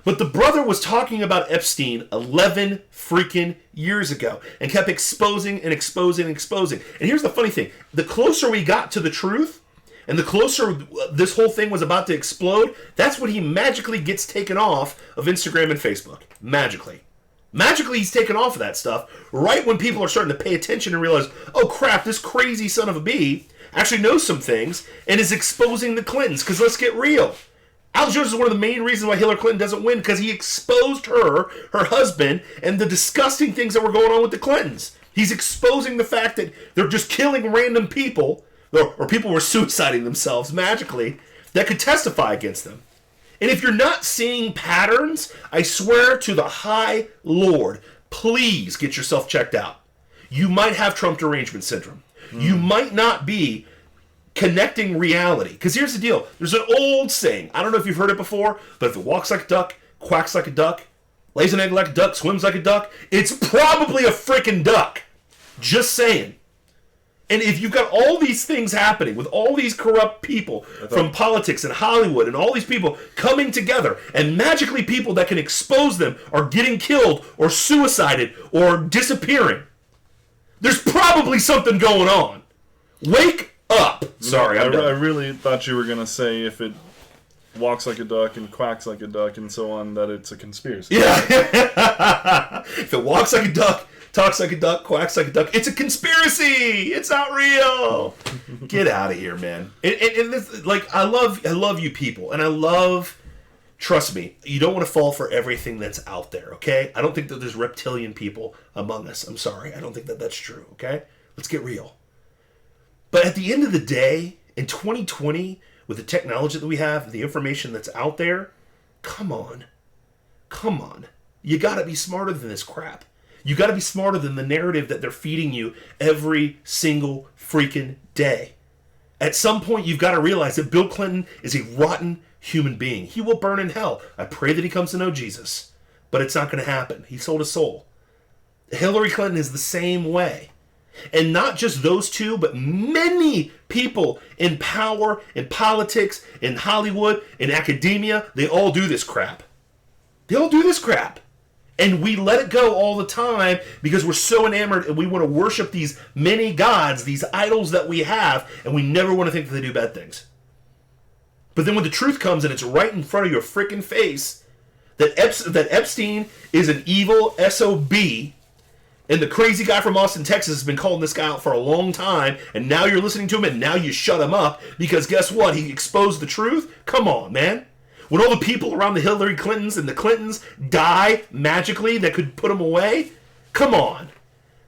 But the brother was talking about Epstein 11 freaking years ago and kept exposing and exposing and exposing. And here's the funny thing. The closer we got to the truth and the closer this whole thing was about to explode, that's when he magically gets taken off of Instagram and Facebook. Magically. Magically, he's taken off of that stuff right when people are starting to pay attention and realize, oh crap, this crazy son of a bee actually knows some things and is exposing the Clintons. Because let's get real. Alex Jones is one of the main reasons why Hillary Clinton doesn't win, because he exposed her husband, and the disgusting things that were going on with the Clintons. He's exposing the fact that they're just killing random people, or people were suiciding themselves magically, that could testify against them. And if you're not seeing patterns, I swear to the high Lord, please get yourself checked out. You might have Trump derangement syndrome. You might not be connecting reality. Because here's the deal. There's an old saying. I don't know if you've heard it before, but if it walks like a duck, quacks like a duck, lays an egg like a duck, swims like a duck, it's probably a freaking duck. Just saying. And if you've got all these things happening with all these corrupt people from politics and Hollywood and all these people coming together, and magically people that can expose them are getting killed or suicided or disappearing, there's probably something going on. Wake up. Sorry, I really thought you were going to say if it walks like a duck and quacks like a duck and so on, that it's a conspiracy. Yeah. If it walks like a duck, talks like a duck, quacks like a duck, it's a conspiracy. It's not real. Get out of here, man. And this, like, I love you people, and I love. Trust me, you don't want to fall for everything that's out there, okay? I don't think that there's reptilian people among us. I'm sorry. I don't think that that's true, okay? Let's get real. But at the end of the day, in 2020, with the technology that we have, the information that's out there, come on. Come on. You got to be smarter than this crap. You got to be smarter than the narrative that they're feeding you every single freaking day. At some point, you've got to realize that Bill Clinton is a rotten human being. He will burn in hell. I pray that he comes to know Jesus. But it's not going to happen. He sold his soul. Hillary Clinton is the same way. And not just those two, but many people in power, in politics, in Hollywood, in academia, they all do this crap. They all do this crap. And we let it go all the time because we're so enamored and we want to worship these many gods, these idols that we have, and we never want to think that they do bad things. But then when the truth comes and it's right in front of your freaking face, that Epstein is an evil SOB, and the crazy guy from Austin, Texas has been calling this guy out for a long time, and now you're listening to him and now you shut him up because guess what? He exposed the truth? Come on, man. When all the people around the Hillary Clintons and the Clintons die magically that could put them away? Come on.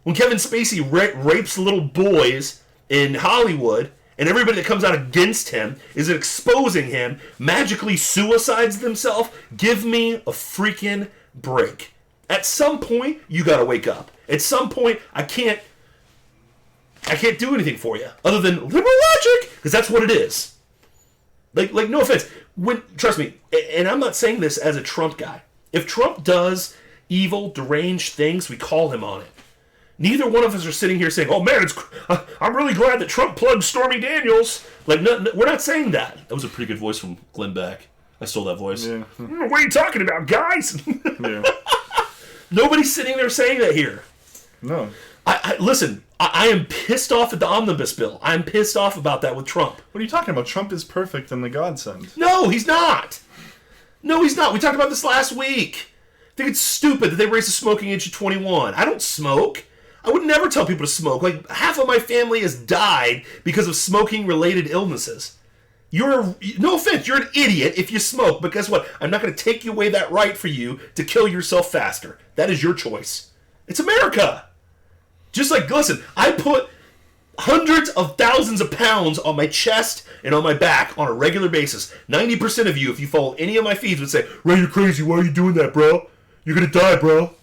When Kevin Spacey rapes little boys in Hollywood, and everybody that comes out against him is exposing him, magically suicides themselves, give me a freaking break. At some point, you gotta wake up. At some point, I can't do anything for you other than liberal logic, because that's what it is. Like no offense. Trust me, and I'm not saying this as a Trump guy. If Trump does evil, deranged things, we call him on it. Neither one of us are sitting here saying, "Oh man, I'm really glad that Trump plugged Stormy Daniels." Like, no, we're not saying that. That was a pretty good voice from Glenn Beck. I stole that voice. Yeah. What are you talking about, guys? Yeah. Nobody's sitting there saying that here. No. Listen, I am pissed off at the omnibus bill. I'm pissed off about that with Trump. What are you talking about? Trump is perfect and the godsend. No, he's not. No, he's not. We talked about this last week. I think it's stupid that they raised the smoking age to 21. I don't smoke. I would never tell people to smoke. Like, half of my family has died because of smoking-related illnesses. No offense, you're an idiot if you smoke, but guess what? I'm not going to take away that right for you to kill yourself faster. That is your choice. It's America. Just like, listen, I put hundreds of thousands of pounds on my chest and on my back on a regular basis. 90% of you, if you follow any of my feeds, would say, "Ray, you're crazy. Why are you doing that, bro? You're going to die, bro."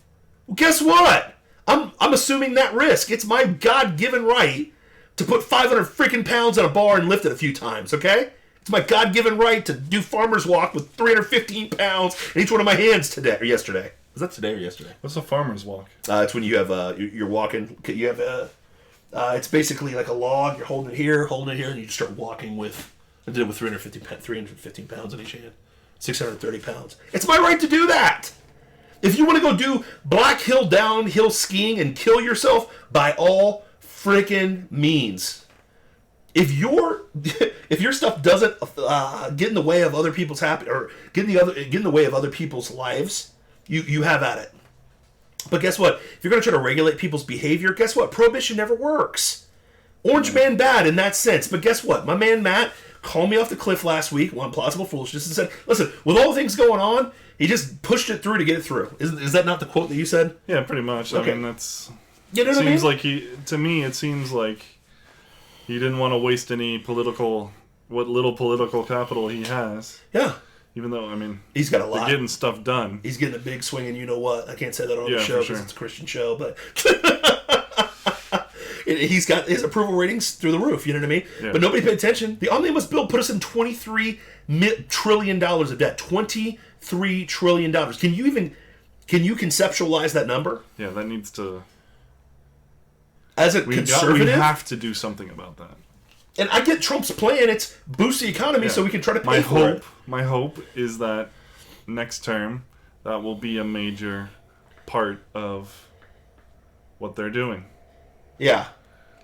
Well, guess what? I'm assuming that risk. It's my God-given right to put 500 freaking pounds on a bar and lift it a few times, okay? It's my God-given right to do farmer's walk with 315 pounds in each one of my hands today or yesterday. Was that today or yesterday? What's a farmer's walk? It's when you have you're walking. You have it's basically like a log. You're holding it here, and you just start walking with. I did it with 315 pounds in each hand, 630 pounds. It's my right to do that. If you want to go do Black Hill downhill skiing and kill yourself, by all freaking means. If your stuff doesn't get in the way of other people's or get in the way of other people's lives, you have at it. But guess what? If you're going to try to regulate people's behavior, guess what? Prohibition never works. Orange Man bad in that sense. But guess what? My man Matt called me off the cliff last week on Plausible Foolishness and said, listen, with all the things going on, he just pushed it through to get it through. Is that not the quote that you said? Yeah, pretty much. Okay. I mean, that's... You know what I mean? To me, it seems like he didn't want to waste any what little political capital he has. Yeah. Even though, I mean... He's got a lot. They're getting stuff done. He's getting a big swing, and you know what? I can't say that on the show because it's a Christian show, but... He's got his approval ratings through the roof, you know what I mean? Yeah. But nobody paid attention. The omnibus bill put us in $23 trillion of debt. $23 trillion. Can you conceptualize that number? Yeah, that needs to... As a conservative... We have to do something about that. And I get Trump's plan. It's boost the economy so we can try to pay for it. My hope is that next term, that will be a major part of what they're doing. Yeah.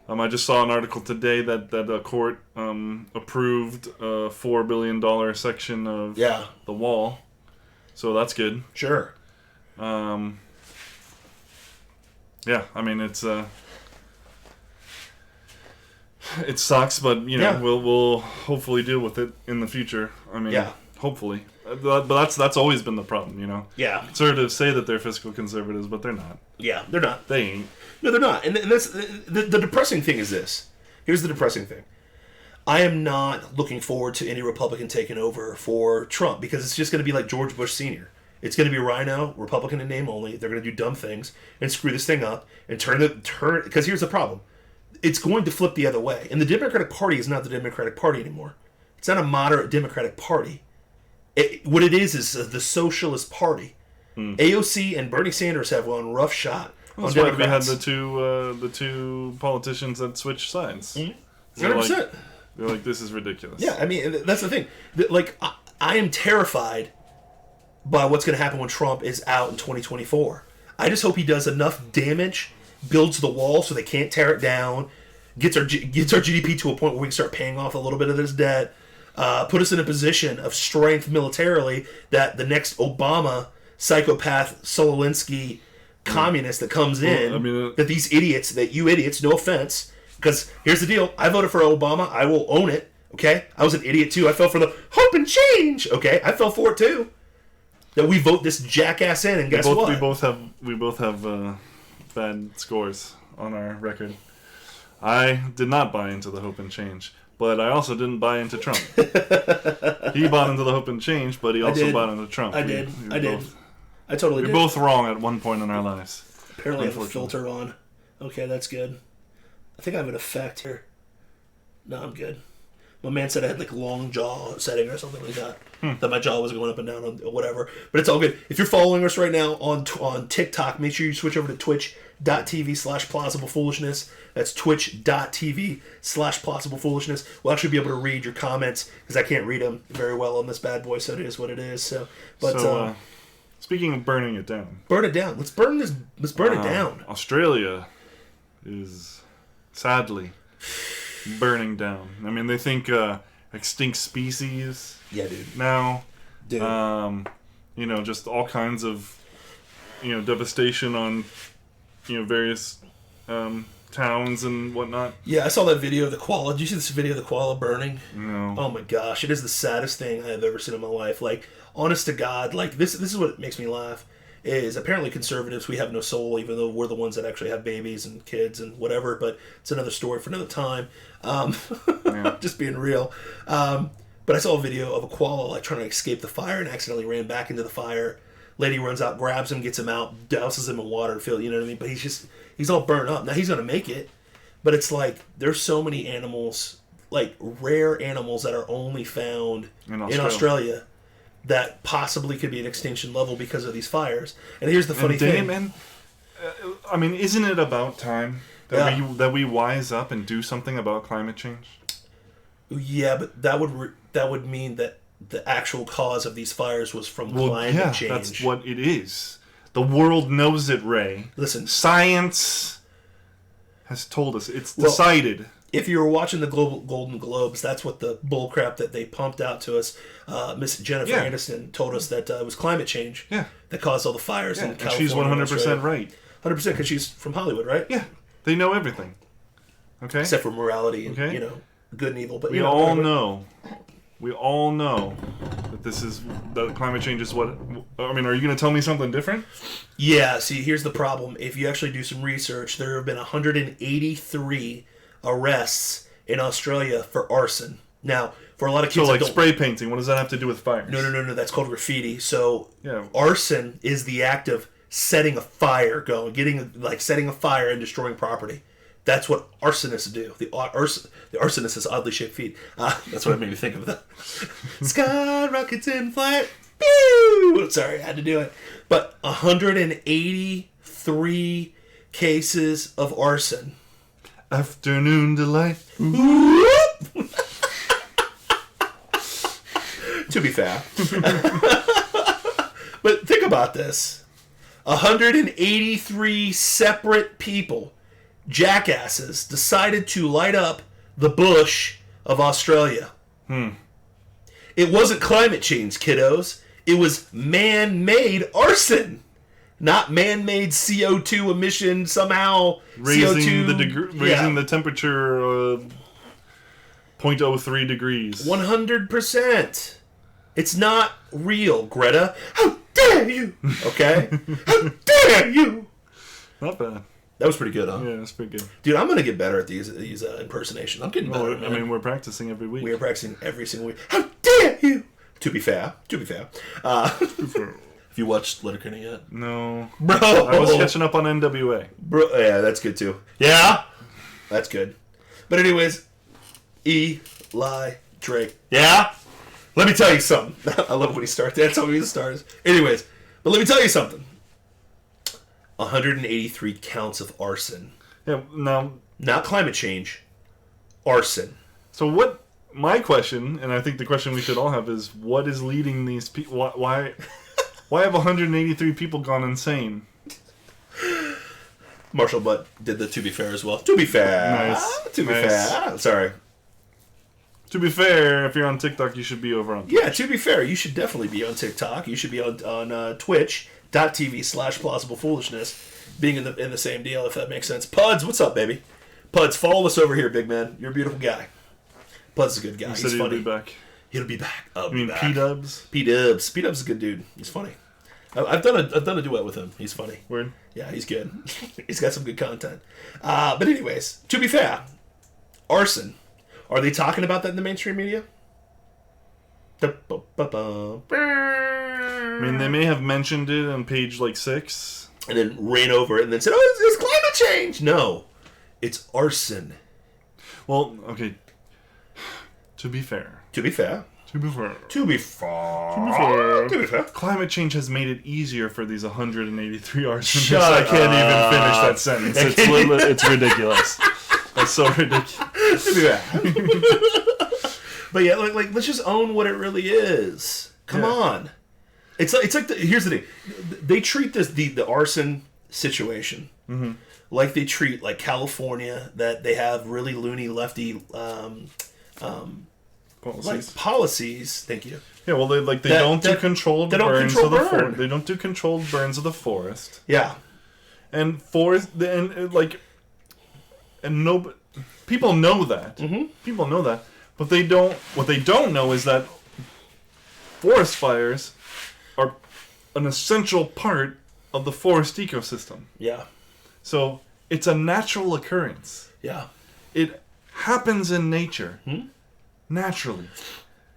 I just saw an article today that a court approved a $4 billion section of the wall. So that's good. Sure. Yeah, I mean, it sucks, but, we'll hopefully deal with it in the future. I mean, hopefully. But that's always been the problem, Yeah. Conservatives say that they're fiscal conservatives, but they're not. Yeah, they're not. They ain't. No, they're not. And that's the depressing thing is this. Here's the depressing thing. I am not looking forward to any Republican taking over for Trump because it's just going to be like George Bush Sr. It's going to be Rhino, Republican in name only. They're going to do dumb things and screw this thing up and turn because here's the problem. It's going to flip the other way. And the Democratic Party is not the Democratic Party anymore. It's not a moderate Democratic Party. What it is the Socialist Party. AOC and Bernie Sanders have one rough shot. Well, that's why we had the two politicians that switched sides. 100%. They're like, this is ridiculous. Yeah, I mean, that's the thing. Like, I am terrified by what's going to happen when Trump is out in 2024. I just hope he does enough damage, builds the wall so they can't tear it down, gets our GDP to a point where we can start paying off a little bit of this debt, put us in a position of strength militarily that the next Obama psychopath Solinsky communist that comes in, that these idiots, that you idiots, no offense, because here's the deal, I voted for Obama, I will own it, okay? I was an idiot too, I fell for the hope and change, okay? I fell for it too. That we vote this jackass in, and guess what? We both have bad scores on our record. I did not buy into the hope and change, but I also didn't buy into Trump. He bought into the hope and change, but he also bought into Trump. I did. I totally did. We're both wrong at one point in our lives. Apparently I have a filter on. Okay, that's good. I think I have an effect here. No, I'm good. My man said I had like long jaw setting or something like that. That my jaw was going up and down or whatever. But it's all good. If you're following us right now on TikTok, make sure you switch over to twitch.tv/plausiblepoolishness. That's twitch.tv/plausiblepoolishness. We'll actually be able to read your comments because I can't read them very well on this bad boy, so it is what it is. Speaking of burning it down. Burn it down. Let's burn this. Let's burn it down. Australia is sadly burning down. I mean, they think extinct species. Yeah, dude. Now, dude. Just all kinds of, devastation on, various towns and whatnot. Yeah, I saw that video of the koala. Did you see this video of the koala burning? No. Oh my gosh, it is the saddest thing I have ever seen in my life. Like, honest to God, like this is what makes me laugh. Is apparently conservatives, we have no soul, even though we're the ones that actually have babies and kids and whatever, but it's another story for another time. Just being real. But I saw a video of a koala like trying to escape the fire and accidentally ran back into the fire. Lady runs out, grabs him, gets him out, douses him in water and fill, you know what I mean? But he's all burnt up. Now he's going to make it, but it's like there's so many animals, like rare animals that are only found in Australia. That possibly could be an extinction level because of these fires. And here's the funny thing. I mean, isn't it about time that we wise up and do something about climate change? Yeah, but that would mean that the actual cause of these fires was from climate change. That's what it is. The world knows it, Ray. Listen, science has told us. It's decided. If you were watching the Golden Globes, that's what the bullcrap that they pumped out to us. Miss Jennifer Aniston told us that it was climate change that caused all the fires in California. And she's 100% right. 100% because she's from Hollywood, right? Yeah. They know everything. Okay. Except for morality and, good and evil. But we all know that that climate change is what... I mean, are you going to tell me something different? Yeah, see, here's the problem. If you actually do some research, there have been 183 arrests in Australia for arson. Now, for a lot of kids... So, like spray painting, what does that have to do with fires? No, that's called graffiti. So, arson is the act of setting a fire going, setting a fire and destroying property. That's what arsonists do. The arsonist has oddly shaped feet. That's what it made me think of. The sky rockets in flight. Pew! Sorry, I had to do it. But 183 cases of arson. Afternoon delight. To be fair. But think about this. 183 separate people, jackasses, decided to light up the bush of Australia. It wasn't climate change, kiddos. It was man-made arson. Not man-made CO2 emission somehow. Raising CO2, the temperature 0.03 degrees. 100%. It's not real, Greta. How dare you? Okay? How dare you? Not bad. That was pretty good, huh? Yeah, that's pretty good. Dude, I'm going to get better at these impersonations. I'm getting better, man. I mean, we're practicing every week. We are practicing every single week. How dare you? To be fair. Have you watched Letterkenny yet? No. Bro! I was catching up on NWA. Bro, yeah, that's good too. Yeah? That's good. But anyways, Eli Drake. Yeah? Let me tell you something. I love when he starts. That's how he starts. Anyways, but let me tell you something. 183 counts of arson. Yeah, now... Not climate change. Arson. So what... My question, and I think the question we should all have, is what is leading these people... Why have 183 people gone insane? Marshall Butt did the To Be Fair as well. To be fair. Nice. To be fair. Sorry. To be fair, if you're on TikTok, you should be over on Twitch. Yeah, to be fair, you should definitely be on TikTok. You should be on twitch.tv/plausiblepoolishness, being in the same deal, if that makes sense. Puds, what's up, baby? Puds, follow us over here, big man. You're a beautiful guy. Puds is a good guy. He He's said funny. He'll be back. He'll be back. You mean P-Dubs? P-Dubs. P-Dubs is a good dude. He's funny. I've done a duet with him. He's funny. Word? Yeah, he's good. He's got some good content. But anyways, to be fair, arson. Are they talking about that in the mainstream media? I mean, they may have mentioned it on page, 6. And then ran over it and then said, oh, it's climate change! No. It's arson. Well, okay. To be fair. To be fair. To be fair. To be fair. To be fair. To be fair. Climate change has made it eeasier for these 183 arsonists. Shut I can't even up. finish that sentence. It's ridiculous. That's so ridiculous. To be fair. But yeah, let's just own what it really is. Come on. It's like here's the thing. They treat the arson situation like they treat California, that they have really loony lefty policies. Thank you. Yeah, well, they don't do controlled burns of the forest. They don't do controlled burns of the forest. Yeah, and people know that. Mm-hmm. People know that, but they don't. What they don't know is that forest fires are an essential part of the forest ecosystem. Yeah. So it's a natural occurrence. Yeah. It happens in nature. Naturally.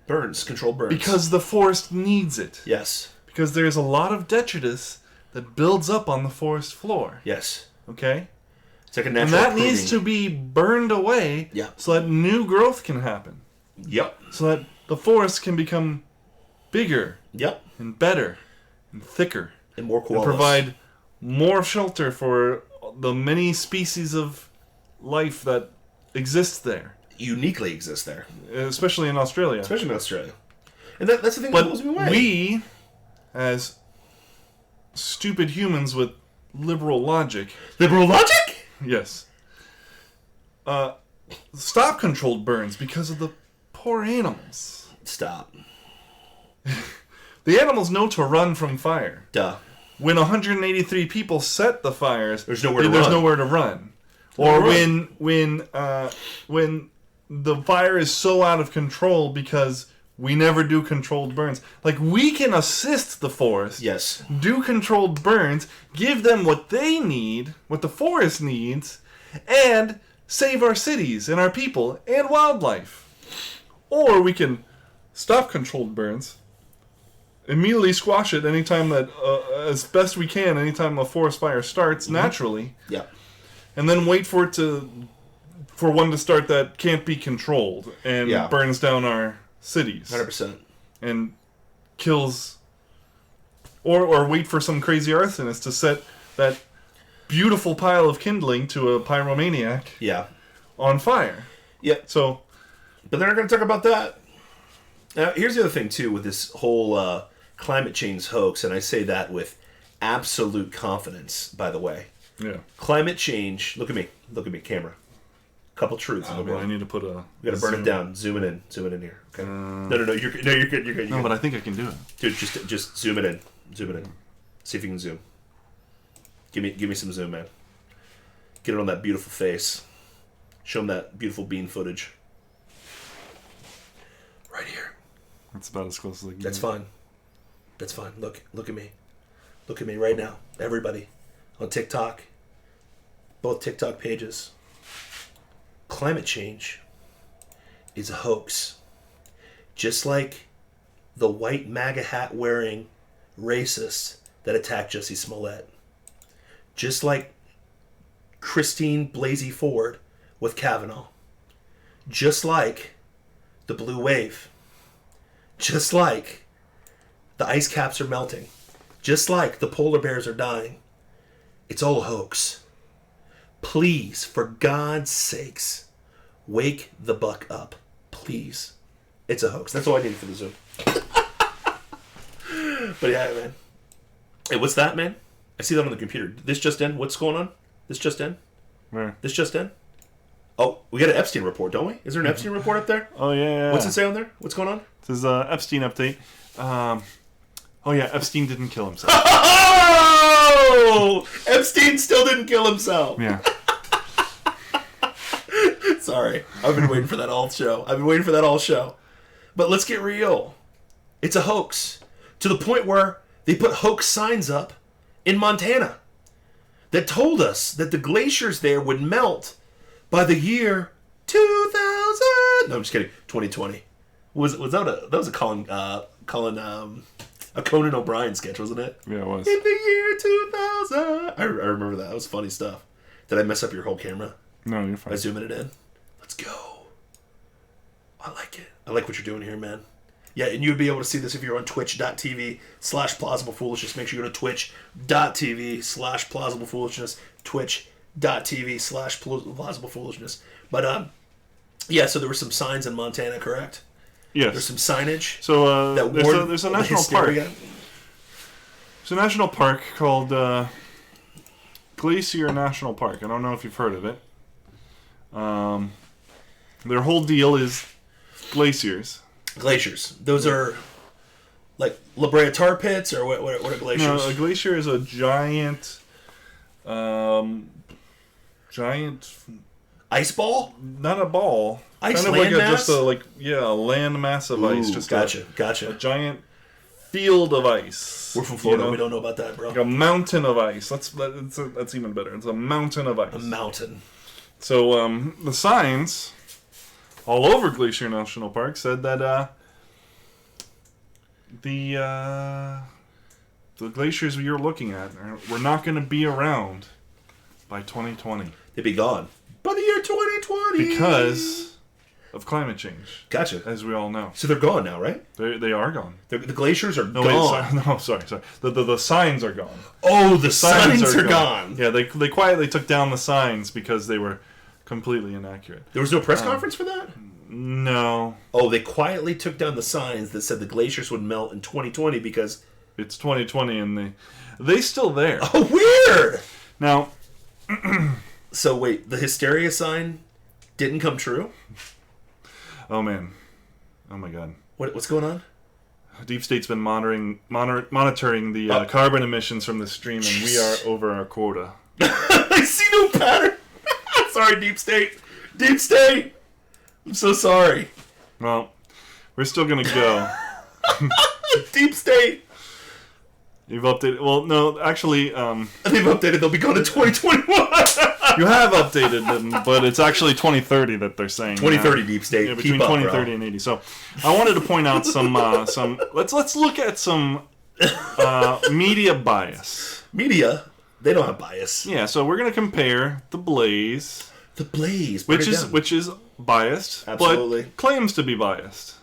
Controlled burns. Because the forest needs it. Yes. Because there's a lot of detritus that builds up on the forest floor. Yes. Okay? It's like a natural And that needs to be burned away so that new growth can happen. Yep. So that the forest can become bigger. Yep. And better. And thicker. And more koalas. And provide more shelter for the many species of life that exists there. Uniquely exists there. Especially in Australia. Especially in Australia. And that's the thing that blows me away. We, as stupid humans with liberal logic... Liberal logic? Yes. Stop controlled burns because of the poor animals. Stop. The animals know to run from fire. Duh. When 183 people set the fires, there's nowhere to run. Or when the fire is so out of control because we never do controlled burns. Like, we can assist the forest. Yes. Do controlled burns, give them what they need, what the forest needs, and save our cities and our people and wildlife. Or we can stop controlled burns, immediately squash it anytime that, as best we can, anytime a forest fire starts naturally. Yeah. And then wait for one to start that can't be controlled and burns down our cities. 100%. And kills... Or wait for some crazy arsonist to set that beautiful pile of kindling to a pyromaniac on fire. Yeah. So... But they're not going to talk about that. Now, here's the other thing, too, with this whole climate change hoax, and I say that with absolute confidence, by the way. Yeah. Climate change... Look at me, camera. Couple truths. Well, I need to put a... We got to burn it down. Zoom it in here. Okay. No, you're good. You're good. No, but I think I can do it. Dude, just zoom it in. See if you can zoom. Give me some zoom, man. Get it on that beautiful face. Show them that beautiful bean footage. Right here. That's about as close as I can. That's fine. Look at me. Look at me right now. Everybody on TikTok. Both TikTok pages. Climate change is a hoax. Just like the white MAGA hat wearing racists that attacked Jussie Smollett. Just like Christine Blasey Ford with Kavanaugh. Just like the blue wave. Just like the ice caps are melting. Just like the polar bears are dying. It's all a hoax. Please, for God's sakes, wake the buck up. Please. It's a hoax. That's all I needed for the Zoom. But yeah, man. Hey, what's that, man? I see that on the computer. This just in? What's going on? This just in? Where? This just in? Oh, we got an Epstein report, don't we? Is there an Epstein report up there? Oh, yeah. What's it say on there? What's going on? This is Epstein update. Oh, yeah, Epstein didn't kill himself. Oh! Epstein still didn't kill himself. Yeah. Sorry. I've been waiting for that all show. But let's get real. It's a hoax. To the point where they put hoax signs up in Montana that told us that the glaciers there would melt by the year 2000. No, I'm just kidding. 2020. Was that a Conan O'Brien sketch, wasn't it? Yeah, it was. In the year 2000. I remember that. That was funny stuff. Did I mess up your whole camera? No, you're fine. By zooming it in? Let's go. I like it. I like what you're doing here, man. Yeah, and you'd be able to see this if you're on twitch.tv/plausiblepoolishness. Make sure you go to twitch.tv/plausiblepoolishness. Twitch.tv/plausiblepoolishness. But, yeah, so there were some signs in Montana, correct? Yes. There's some signage. So there's a national park. There's a national park called Glacier National Park. I don't know if you've heard of it. Their whole deal is glaciers. Glaciers. Those are like La Brea tar pits, or what are glaciers? No, a glacier is a giant ice ball? Not a ball. Ice kind of land like mass? A land mass of ice. Just gotcha. A giant field of ice. We're from Florida. We don't know about that, bro. Like a mountain of ice. That's even better. It's a mountain of ice. A mountain. So the signs all over Glacier National Park said that the glaciers you're looking at were not going to be around by 2020. They'd be gone by the year 2020 because of climate change. Gotcha. As we all know. So they're gone now, right? They are gone. The glaciers are gone. Wait, sorry. The signs are gone. Oh, the signs are gone. Yeah, they quietly took down the signs because they were completely inaccurate. There was no press conference for that? No. Oh, they quietly took down the signs that said the glaciers would melt in 2020 because... It's 2020 and they still there. Oh, weird! Now... So wait, the hysteria sign didn't come true? Oh, man. Oh, my God. What's going on? Deep State's been monitoring the carbon emissions from the stream, and we are over our quota. I see no pattern. sorry, Deep State. Deep State. I'm so sorry. Well, we're still going to go. Deep State. You've updated. Well, no, actually, they've updated. They'll be going to 2021. You have updated them, but it's actually 2030 that they're saying. 2030 Deep State. Yeah, between 2030 and 80. So, I wanted to point out some. Let's look at some media bias. Media, they don't have bias. Yeah, so we're going to compare the Blaze. The Blaze, which is biased, absolutely, but claims to be biased.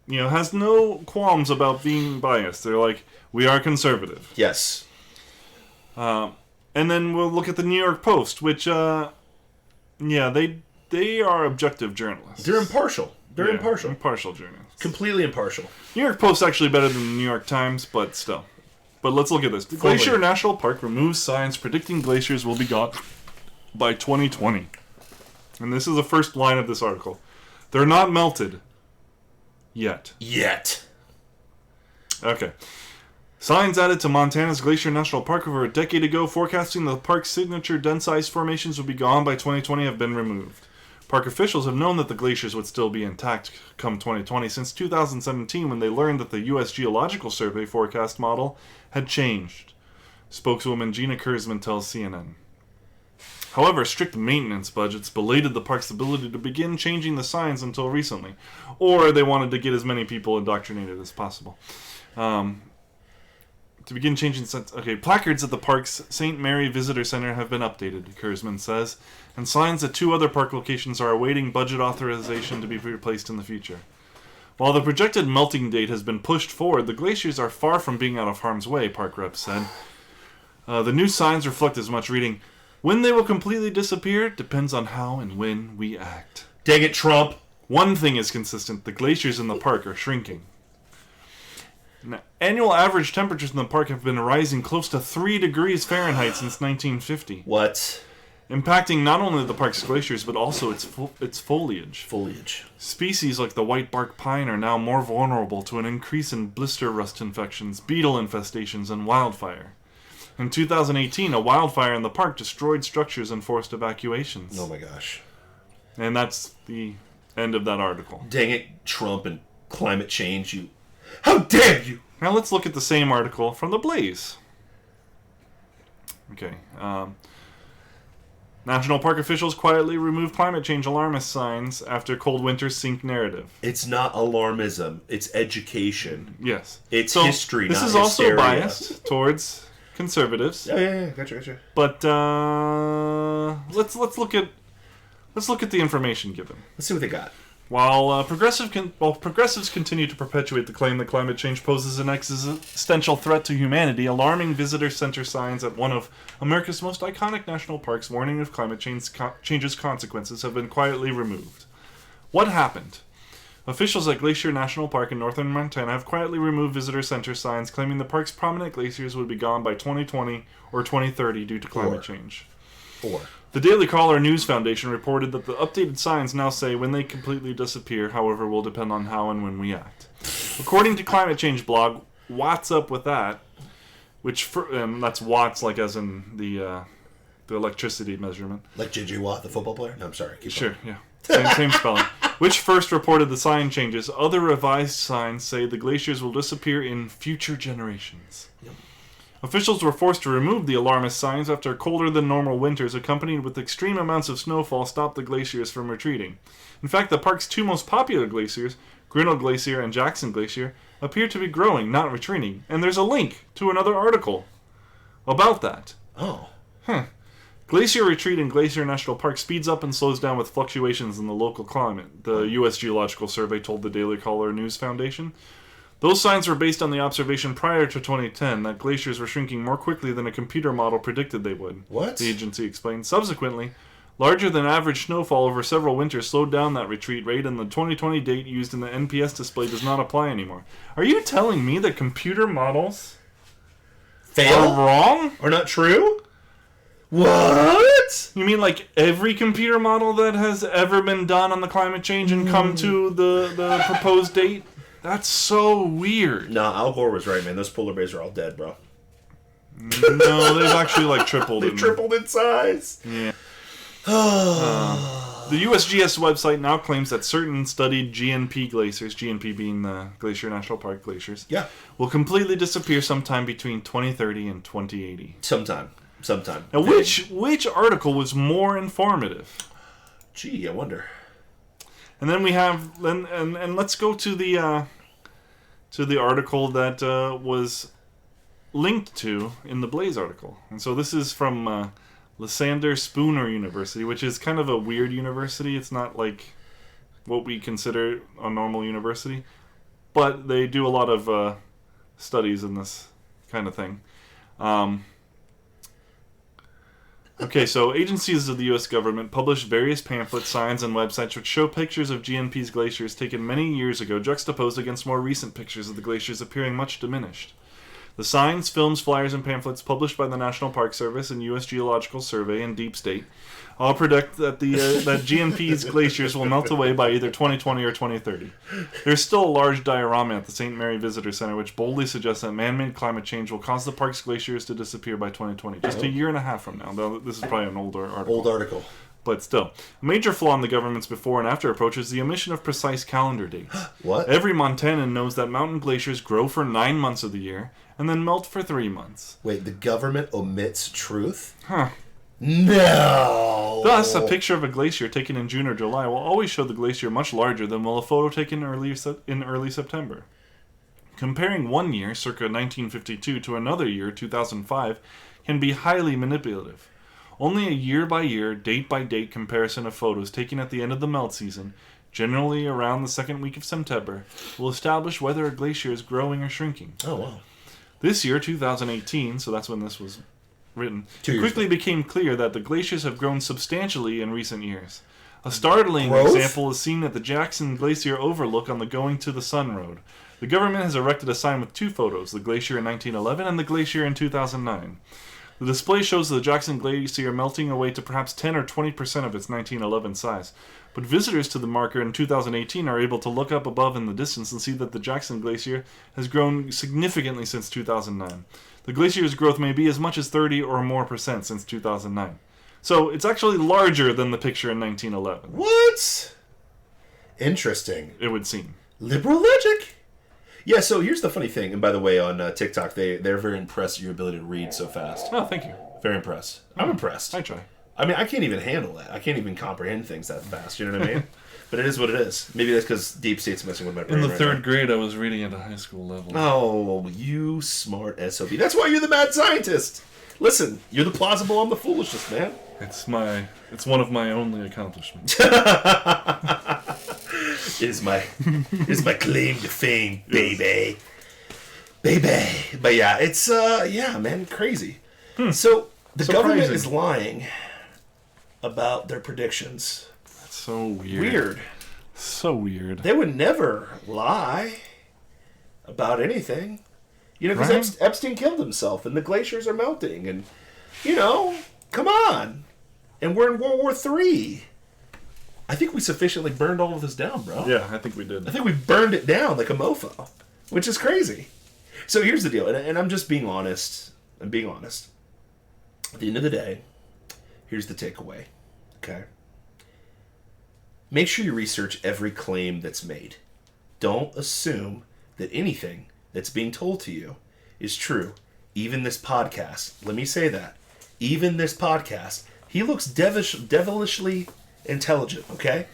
You know, has no qualms about being biased. They're like, we are conservative. Yes. And then we'll look at the New York Post, which, they are objective journalists. They're impartial. They're impartial. Impartial journalists. Completely impartial. New York Post actually better than the New York Times, but still. But let's look at this. The Glacier National Park removes signs predicting glaciers will be gone by 2020. And this is the first line of this article. They're not melted. Yet. Okay. Signs added to Montana's Glacier National Park over a decade ago forecasting the park's signature dense ice formations would be gone by 2020 have been removed. Park officials have known that the glaciers would still be intact come 2020 since 2017 when they learned that the U.S. Geological Survey forecast model had changed. Spokeswoman Gina Kurzman tells CNN. However, strict maintenance budgets belated the park's ability to begin changing the signs until recently. Or they wanted to get as many people indoctrinated as possible. To begin changing signs... Okay, placards at the park's St. Mary Visitor Center have been updated, Kurzman says, and signs at 2 other park locations are awaiting budget authorization to be replaced in the future. While the projected melting date has been pushed forward, the glaciers are far from being out of harm's way, park reps said. The new signs reflect as much reading... When they will completely disappear depends on how and when we act. Dang it, Trump. One thing is consistent. The glaciers in the park are shrinking. Now, annual average temperatures in the park have been rising close to 3 degrees Fahrenheit since 1950. What? Impacting not only the park's glaciers, but also its foliage. Species like the white bark pine are now more vulnerable to an increase in blister rust infections, beetle infestations, and wildfire. In 2018, a wildfire in the park destroyed structures and forced evacuations. Oh my gosh. And that's the end of that article. Dang it, Trump and climate change, you... How dare you! Now let's look at the same article from the Blaze. Okay. National park officials quietly remove climate change alarmist signs after cold winter sink narrative. It's not alarmism. It's education. Yes. It's history, this not is hysteria. also biased towards... conservatives. Yeah. Gotcha. But let's look at the information given. Let's see what they got. While progressives continue to perpetuate the claim that climate change poses an existential threat to humanity, alarming visitor center signs at one of America's most iconic national parks warning of climate change's consequences have been quietly removed. What happened? Officials at Glacier National Park in northern Montana have quietly removed visitor center signs claiming the park's prominent glaciers would be gone by 2020 or 2030 due to climate change. The Daily Caller News Foundation reported that the updated signs now say when they completely disappear, however, will depend on how and when we act. According to climate change blog, What's Up With That, which that's watts like as in the electricity measurement. Like J.J. Watt, the football player? No, I'm sorry. Sure, yeah. Same spelling. Which first reported the sign changes. Other revised signs say the glaciers will disappear in future generations. Yep. Officials were forced to remove the alarmist signs after colder than normal winters accompanied with extreme amounts of snowfall stopped the glaciers from retreating. In fact, the park's 2 most popular glaciers, Grinnell Glacier and Jackson Glacier, appear to be growing, not retreating. And there's a link to another article about that. Oh. Glacier retreat in Glacier National Park speeds up and slows down with fluctuations in the local climate, the U.S. Geological Survey told the Daily Caller News Foundation. Those signs were based on the observation prior to 2010 that glaciers were shrinking more quickly than a computer model predicted they would. What? The agency explained. Subsequently, larger than average snowfall over several winters slowed down that retreat rate, and the 2020 date used in the NPS display does not apply anymore. Are you telling me that computer models are wrong? Or not true? What? You mean like every computer model that has ever been done on the climate change and come to the proposed date? That's so weird. No, Al Gore was right, man. Those polar bears are all dead, bro. No, they've actually like tripled. They've tripled in size. Yeah. The USGS website now claims that certain studied GNP glaciers, GNP being the Glacier National Park glaciers, will completely disappear sometime between 2030 and 2080. Sometime. Now, which article was more informative? Gee, I wonder. And then we have, and let's go to the article that was linked to in the Blaze article. And so this is from Lysander Spooner University, which is kind of a weird university. It's not like what we consider a normal university, but they do a lot of studies in this kind of thing. Okay, so agencies of the U.S. government publish various pamphlets, signs, and websites which show pictures of GNP's glaciers taken many years ago, juxtaposed against more recent pictures of the glaciers appearing much diminished. The signs, films, flyers, and pamphlets published by the National Park Service and U.S. Geological Survey and Deep State all predict that that GNP's glaciers will melt away by either 2020 or 2030. There's still a large diorama at the St. Mary Visitor Center which boldly suggests that man-made climate change will cause the park's glaciers to disappear by 2020, just a year and a half from now. Though this is probably an older article. Old article. But still, a major flaw in the government's before and after approach is the omission of precise calendar dates. What? Every Montanan knows that mountain glaciers grow for 9 months of the year and then melt for 3 months. Wait, the government omits truth? Huh. No! Thus, a picture of a glacier taken in June or July will always show the glacier much larger than will a photo taken in early September. Comparing one year, circa 1952, to another year, 2005, can be highly manipulative. Only a year-by-year, date-by-date comparison of photos taken at the end of the melt season, generally around the second week of September, will establish whether a glacier is growing or shrinking. Oh, wow. This year, 2018, so that's when this was written, it 2 years quickly ago. became clear that the glaciers have grown substantially in recent years. A startling Growth? example is seen at the Jackson Glacier overlook on the Going to the Sun Road. The government has erected a sign with 2 photos, the glacier in 1911 and the glacier in 2009. The display shows the Jackson Glacier melting away to perhaps 10 or 20% of its 1911 size. But visitors to the marker in 2018 are able to look up above in the distance and see that the Jackson Glacier has grown significantly since 2009. The glacier's growth may be as much as 30 or more % since 2009. So it's actually larger than the picture in 1911. What? Interesting. It would seem. Liberal logic. Yeah, so here's the funny thing. And by the way, on TikTok, they're very impressed at your ability to read so fast. Oh, thank you. Very impressed. I'm impressed. I try. I mean, I can't even handle that. I can't even comprehend things that fast. You know what I mean? But it is what it is. Maybe that's because Deep State's messing with my brain. In the third grade, I was reading at a high school level. Oh, you smart SOB. That's why you're the mad scientist. Listen, you're the plausible, I'm the foolishness, man. It's one of my only accomplishments. It is my claim to fame, baby. Baby. But yeah, it's man, crazy. So the government is lying about their predictions. That's so weird. Weird. So weird. They would never lie about anything. You know, because Right? Epstein killed himself and the glaciers are melting and, come on. And we're in World War III. I think we sufficiently burned all of this down, bro. Yeah, I think we did. I think we burned it down like a mofo, which is crazy. So here's the deal, and I'm just being honest. I'm being honest. At the end of the day, here's the takeaway, okay? Make sure you research every claim that's made. Don't assume that anything that's being told to you is true. Even this podcast, let me say that. Even this podcast, he looks devilishly intelligent, okay?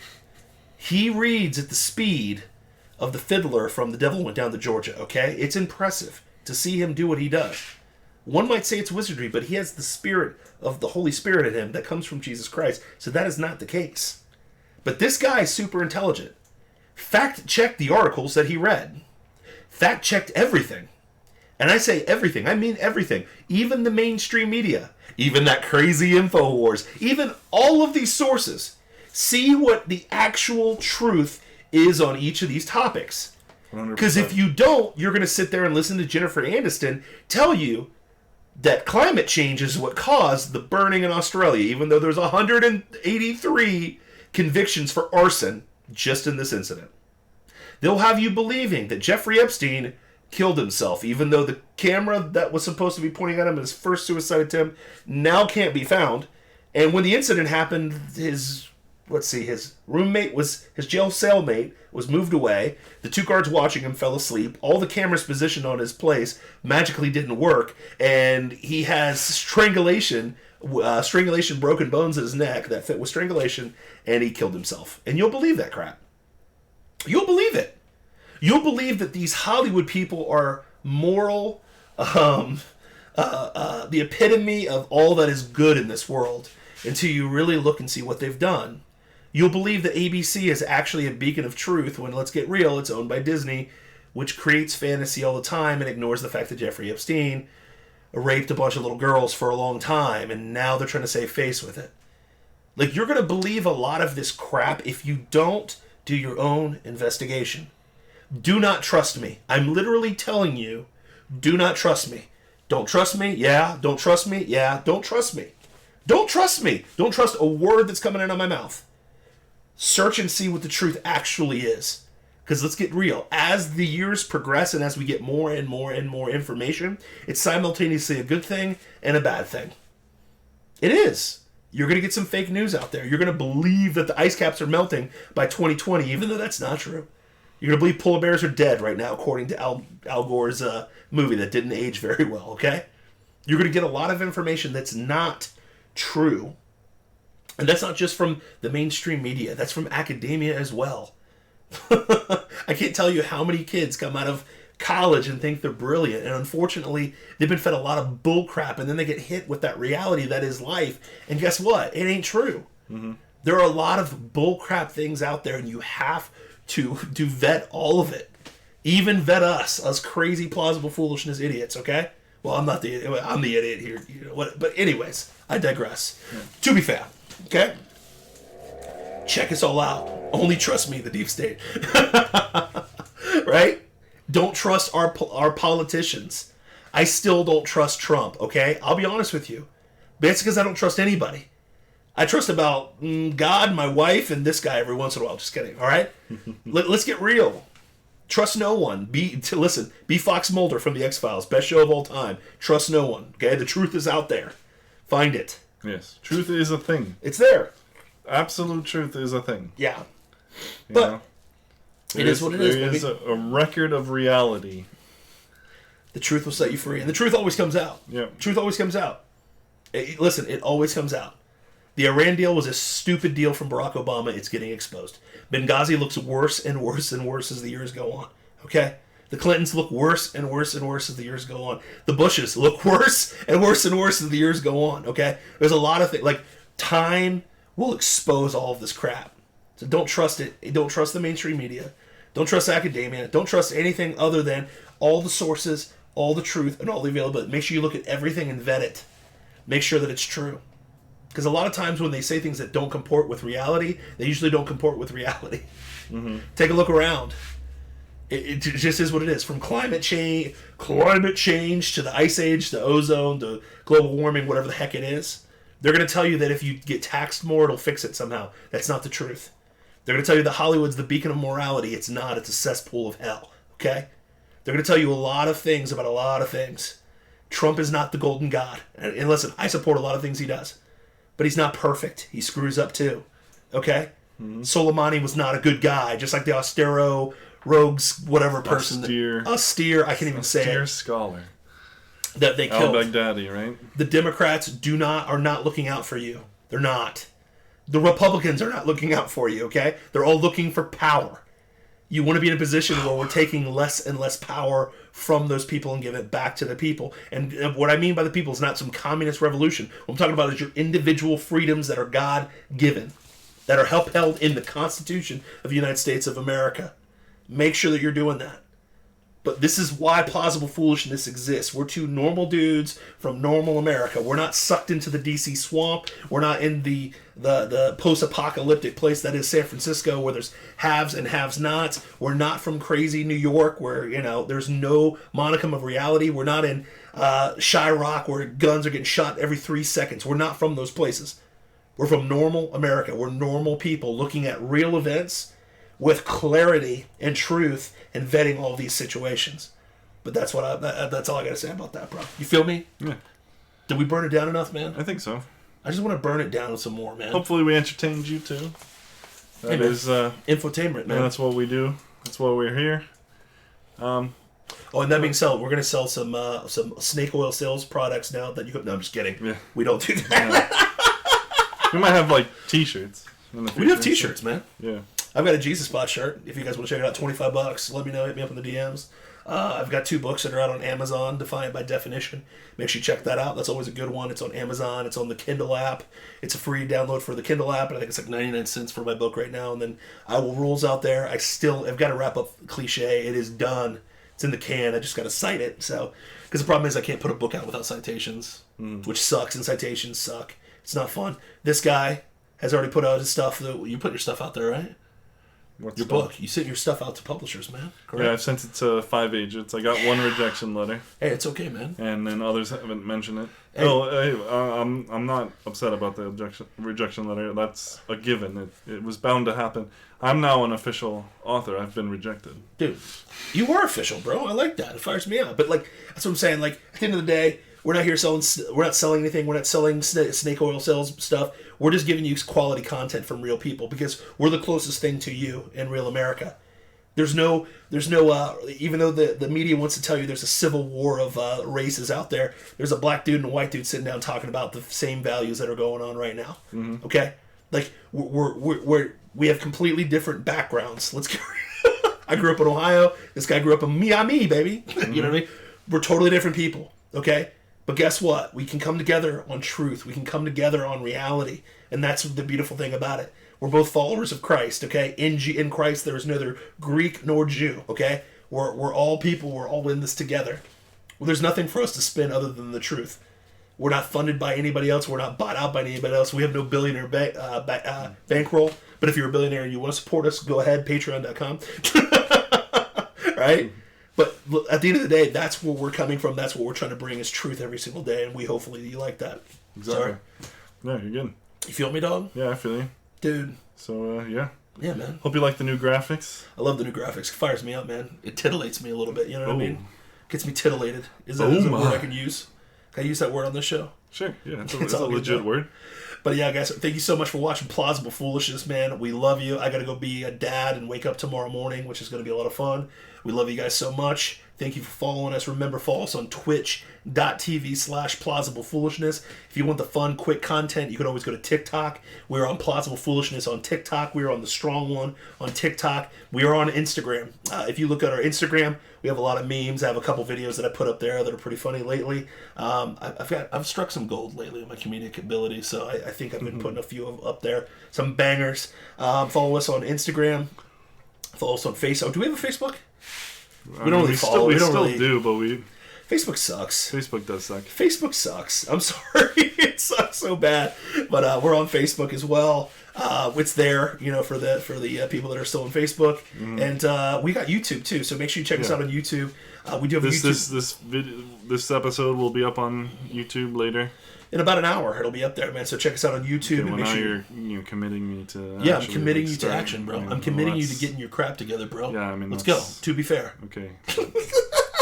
He reads at the speed of the fiddler from The Devil Went Down to Georgia, okay? It's impressive to see him do what he does. One might say it's wizardry, but he has the spirit of the Holy Spirit in him that comes from Jesus Christ, so that is not the case. But this guy is super intelligent. Fact-checked the articles that he read. Fact-checked everything. And I say everything. I mean everything. Even the mainstream media. Even that crazy InfoWars. Even all of these sources. See what the actual truth is on each of these topics. Because if you don't, you're going to sit there and listen to Jennifer Aniston tell you that climate change is what caused the burning in Australia, even though there's 183 convictions for arson just in this incident. They'll have you believing that Jeffrey Epstein killed himself, even though the camera that was supposed to be pointing at him in his first suicide attempt now can't be found. And when the incident happened, his roommate his jail cellmate was moved away. The 2 guards watching him fell asleep. All the cameras positioned on his place magically didn't work, and he has strangulation broken bones in his neck that fit with strangulation, and he killed himself. And you'll believe that crap. You'll believe it. You'll believe that these Hollywood people are moral, the epitome of all that is good in this world, until you really look and see what they've done. You'll believe that ABC is actually a beacon of truth when, let's get real, it's owned by Disney, which creates fantasy all the time and ignores the fact that Jeffrey Epstein raped a bunch of little girls for a long time, and now they're trying to save face with it. Like, you're going to believe a lot of this crap if you don't do your own investigation. Do not trust me. I'm literally telling you, do not trust me. Don't trust me? Yeah. Don't trust me? Yeah. Don't trust me. Don't trust me. Don't trust a word that's coming out of my mouth. Search and see what the truth actually is. Because let's get real. As the years progress and as we get more and more and more information, it's simultaneously a good thing and a bad thing. It is. You're going to get some fake news out there. You're going to believe that the ice caps are melting by 2020, even though that's not true. You're going to believe polar bears are dead right now, according to Al Gore's movie that didn't age very well, okay? You're going to get a lot of information that's not true. And that's not just from the mainstream media. That's from academia as well. I can't tell you how many kids come out of college and think they're brilliant. And unfortunately, they've been fed a lot of bull crap. And then they get hit with that reality that is life. And guess what? It ain't true. Mm-hmm. There are a lot of bull crap things out there. And you have to vet all of it. Even vet us crazy plausible foolishness idiots, okay? Well, I'm not the idiot. I'm the idiot here. You know what? But anyways, I digress. Yeah. To be fair, okay? Check us all out. Only trust me, the deep state. Right? Don't trust our politicians. I still don't trust Trump, okay? I'll be honest with you. But it's because I don't trust anybody. I trust about God, my wife, and this guy every once in a while. Just kidding, all right? Let's get real. Trust no one. Be Fox Mulder from the X-Files. Best show of all time. Trust no one, okay? The truth is out there. Find it. Yes. Truth is a thing. It's there. Absolute truth is a thing. Yeah. You but know? it is what it is, baby. There is a record of reality. The truth will set you free. And the truth always comes out. Yeah. Truth always comes out. Listen, it always comes out. The Iran deal was a stupid deal from Barack Obama. It's getting exposed. Benghazi looks worse and worse and worse as the years go on. Okay? The Clintons look worse and worse and worse as the years go on. The Bushes look worse and worse and worse as the years go on. Okay? There's a lot of things. Like, time will expose all of this crap. So don't trust it. Don't trust the mainstream media. Don't trust academia. Don't trust anything other than all the sources, all the truth, and all the availability. Make sure you look at everything and vet it. Make sure that it's true. Because a lot of times when they say things that don't comport with reality, they usually don't comport with reality. Mm-hmm. Take a look around. It just is what it is. From climate change to the ice age, to ozone, to global warming, whatever the heck it is. They're going to tell you that if you get taxed more, it'll fix it somehow. That's not the truth. They're going to tell you that Hollywood's the beacon of morality. It's not. It's a cesspool of hell. Okay? They're going to tell you a lot of things about a lot of things. Trump is not the golden god. And listen, I support a lot of things he does. But he's not perfect. He screws up too. Okay? Mm-hmm. Soleimani was not a good guy. Just like the austero, rogues, whatever person. Austere. I can't even say it. Austere scholar. That they killed. Al-Baghdadi, right? The Democrats are not looking out for you. They're not. The Republicans are not looking out for you, okay? They're all looking for power. You want to be in a position where we're taking less and less power from those people and give it back to the people. And what I mean by the people is not some communist revolution. What I'm talking about is your individual freedoms that are God-given, that are upheld in the Constitution of the United States of America. Make sure that you're doing that. But this is why plausible foolishness exists. We're two normal dudes from normal America. We're not sucked into the DC swamp. We're not in the post-apocalyptic place that is San Francisco where there's haves and have-nots. We're not from crazy New York where, there's no monicum of reality. We're not in Chirac where guns are getting shot every 3 seconds. We're not from those places. We're from normal America. We're normal people looking at real events with clarity and truth and vetting all these situations. But that's all I got to say about that, bro. You feel me? Yeah. Did we burn it down enough, man? I think so. I just want to burn it down some more, man. Hopefully we entertained you too. That is infotainment, man. Yeah, that's what we do. That's why we're here. Oh, and that being said, we're gonna sell some snake oil sales products now. That you no, I'm just kidding. Yeah. We don't do that. We might have like T-shirts. We have T-shirts, man. Yeah. I've got a Jesus Spot shirt. If you guys want to check it out, $25. Let me know. Hit me up in the DMs. I've got 2 books that are out on Amazon, Defiant by Definition. Make sure you check that out. That's always a good one. It's on Amazon. It's on the Kindle app. It's a free download for the Kindle app, and I think it's like 99 cents for my book right now. And then I Will Rule's out there. I've got to wrap up cliche. It is done. It's in the can. I just got to cite it. So, because the problem is I can't put a book out without citations, which sucks, and citations suck. It's not fun. This guy has already put out his stuff. You put your stuff out there, right? What's your book. You sent your stuff out to publishers, man. Correct? Yeah, I've sent it to 5 agents. I got 1 rejection letter. Hey, it's okay, man. And then others haven't mentioned it. Hey. I'm not upset about the rejection letter. That's a given. It was bound to happen. I'm now an official author. I've been rejected. Dude, you are official, bro. I like that. It fires me up. But like, that's what I'm saying. Like, at the end of the day, we're not here selling. We're not selling anything. We're not selling snake oil sales stuff. We're just giving you quality content from real people because we're the closest thing to you in real America. There's no. Even though the media wants to tell you there's a civil war of races out there, there's a black dude and a white dude sitting down talking about the same values that are going on right now. Mm-hmm. Okay, like we have completely different backgrounds. Let's get. I grew up in Ohio. This guy grew up in Miami, baby. Mm-hmm. You know what I mean? We're totally different people. Okay. But guess what? We can come together on truth. We can come together on reality. And that's the beautiful thing about it. We're both followers of Christ, okay? In Christ, there is neither Greek nor Jew, okay? We're all people. We're all in this together. Well, there's nothing for us to spin other than the truth. We're not funded by anybody else. We're not bought out by anybody else. We have no billionaire bankroll. But if you're a billionaire and you want to support us, go ahead, patreon.com. Right? But at the end of the day, that's where we're coming from. That's what we're trying to bring is truth every single day, and hopefully you like that. Exactly. Sorry. No, you're good. You feel me, dog? Yeah, I feel you. Dude. So, yeah. Yeah, man. Hope you like the new graphics. I love the new graphics. It fires me up, man. It titillates me a little bit, you know what I mean? Gets me titillated. Is that a word I can use? Can I use that word on this show? Sure, yeah. It's a legit word. But yeah, guys, thank you so much for watching Plausible Foolishness, man. We love you. I got to go be a dad and wake up tomorrow morning, which is going to be a lot of fun. We love you guys so much. Thank you for following us. Remember, follow us on twitch.tv/plausiblepoolishness. If you want the fun, quick content, you can always go to TikTok. We're on Plausible Foolishness on TikTok. We're on the Strong One on TikTok. We are on Instagram. If you look at our Instagram, we have a lot of memes. I have a couple videos that I put up there that are pretty funny lately. I've struck some gold lately in my comedic ability, so I think I've been putting a few up there. Some bangers. Follow us on Instagram. Follow us on Facebook. Do we have a Facebook? We don't really follow. We still do, but Facebook sucks. Facebook does suck. Facebook sucks. I'm sorry. It sucks so bad. But we're on Facebook as well. It's there, for the people that are still on Facebook. And we got YouTube too, so make sure you check us out on YouTube. We do have YouTube. This episode will be up on YouTube later. In about an hour, it'll be up there, man. So check us out on YouTube. Okay, and make sure you're committing me to. Yeah, I'm committing you to action, bro. I'm committing you to getting your crap together, bro. Yeah, I mean, let's go. To be fair. Okay.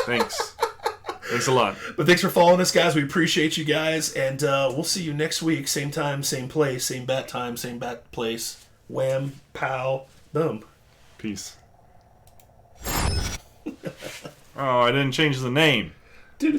Thanks. Thanks a lot. But thanks for following us, guys. We appreciate you guys, and we'll see you next week. Same time, same place, same bat time, same bat place. Wham, pow, boom. Peace. Oh, I didn't change the name. Dude,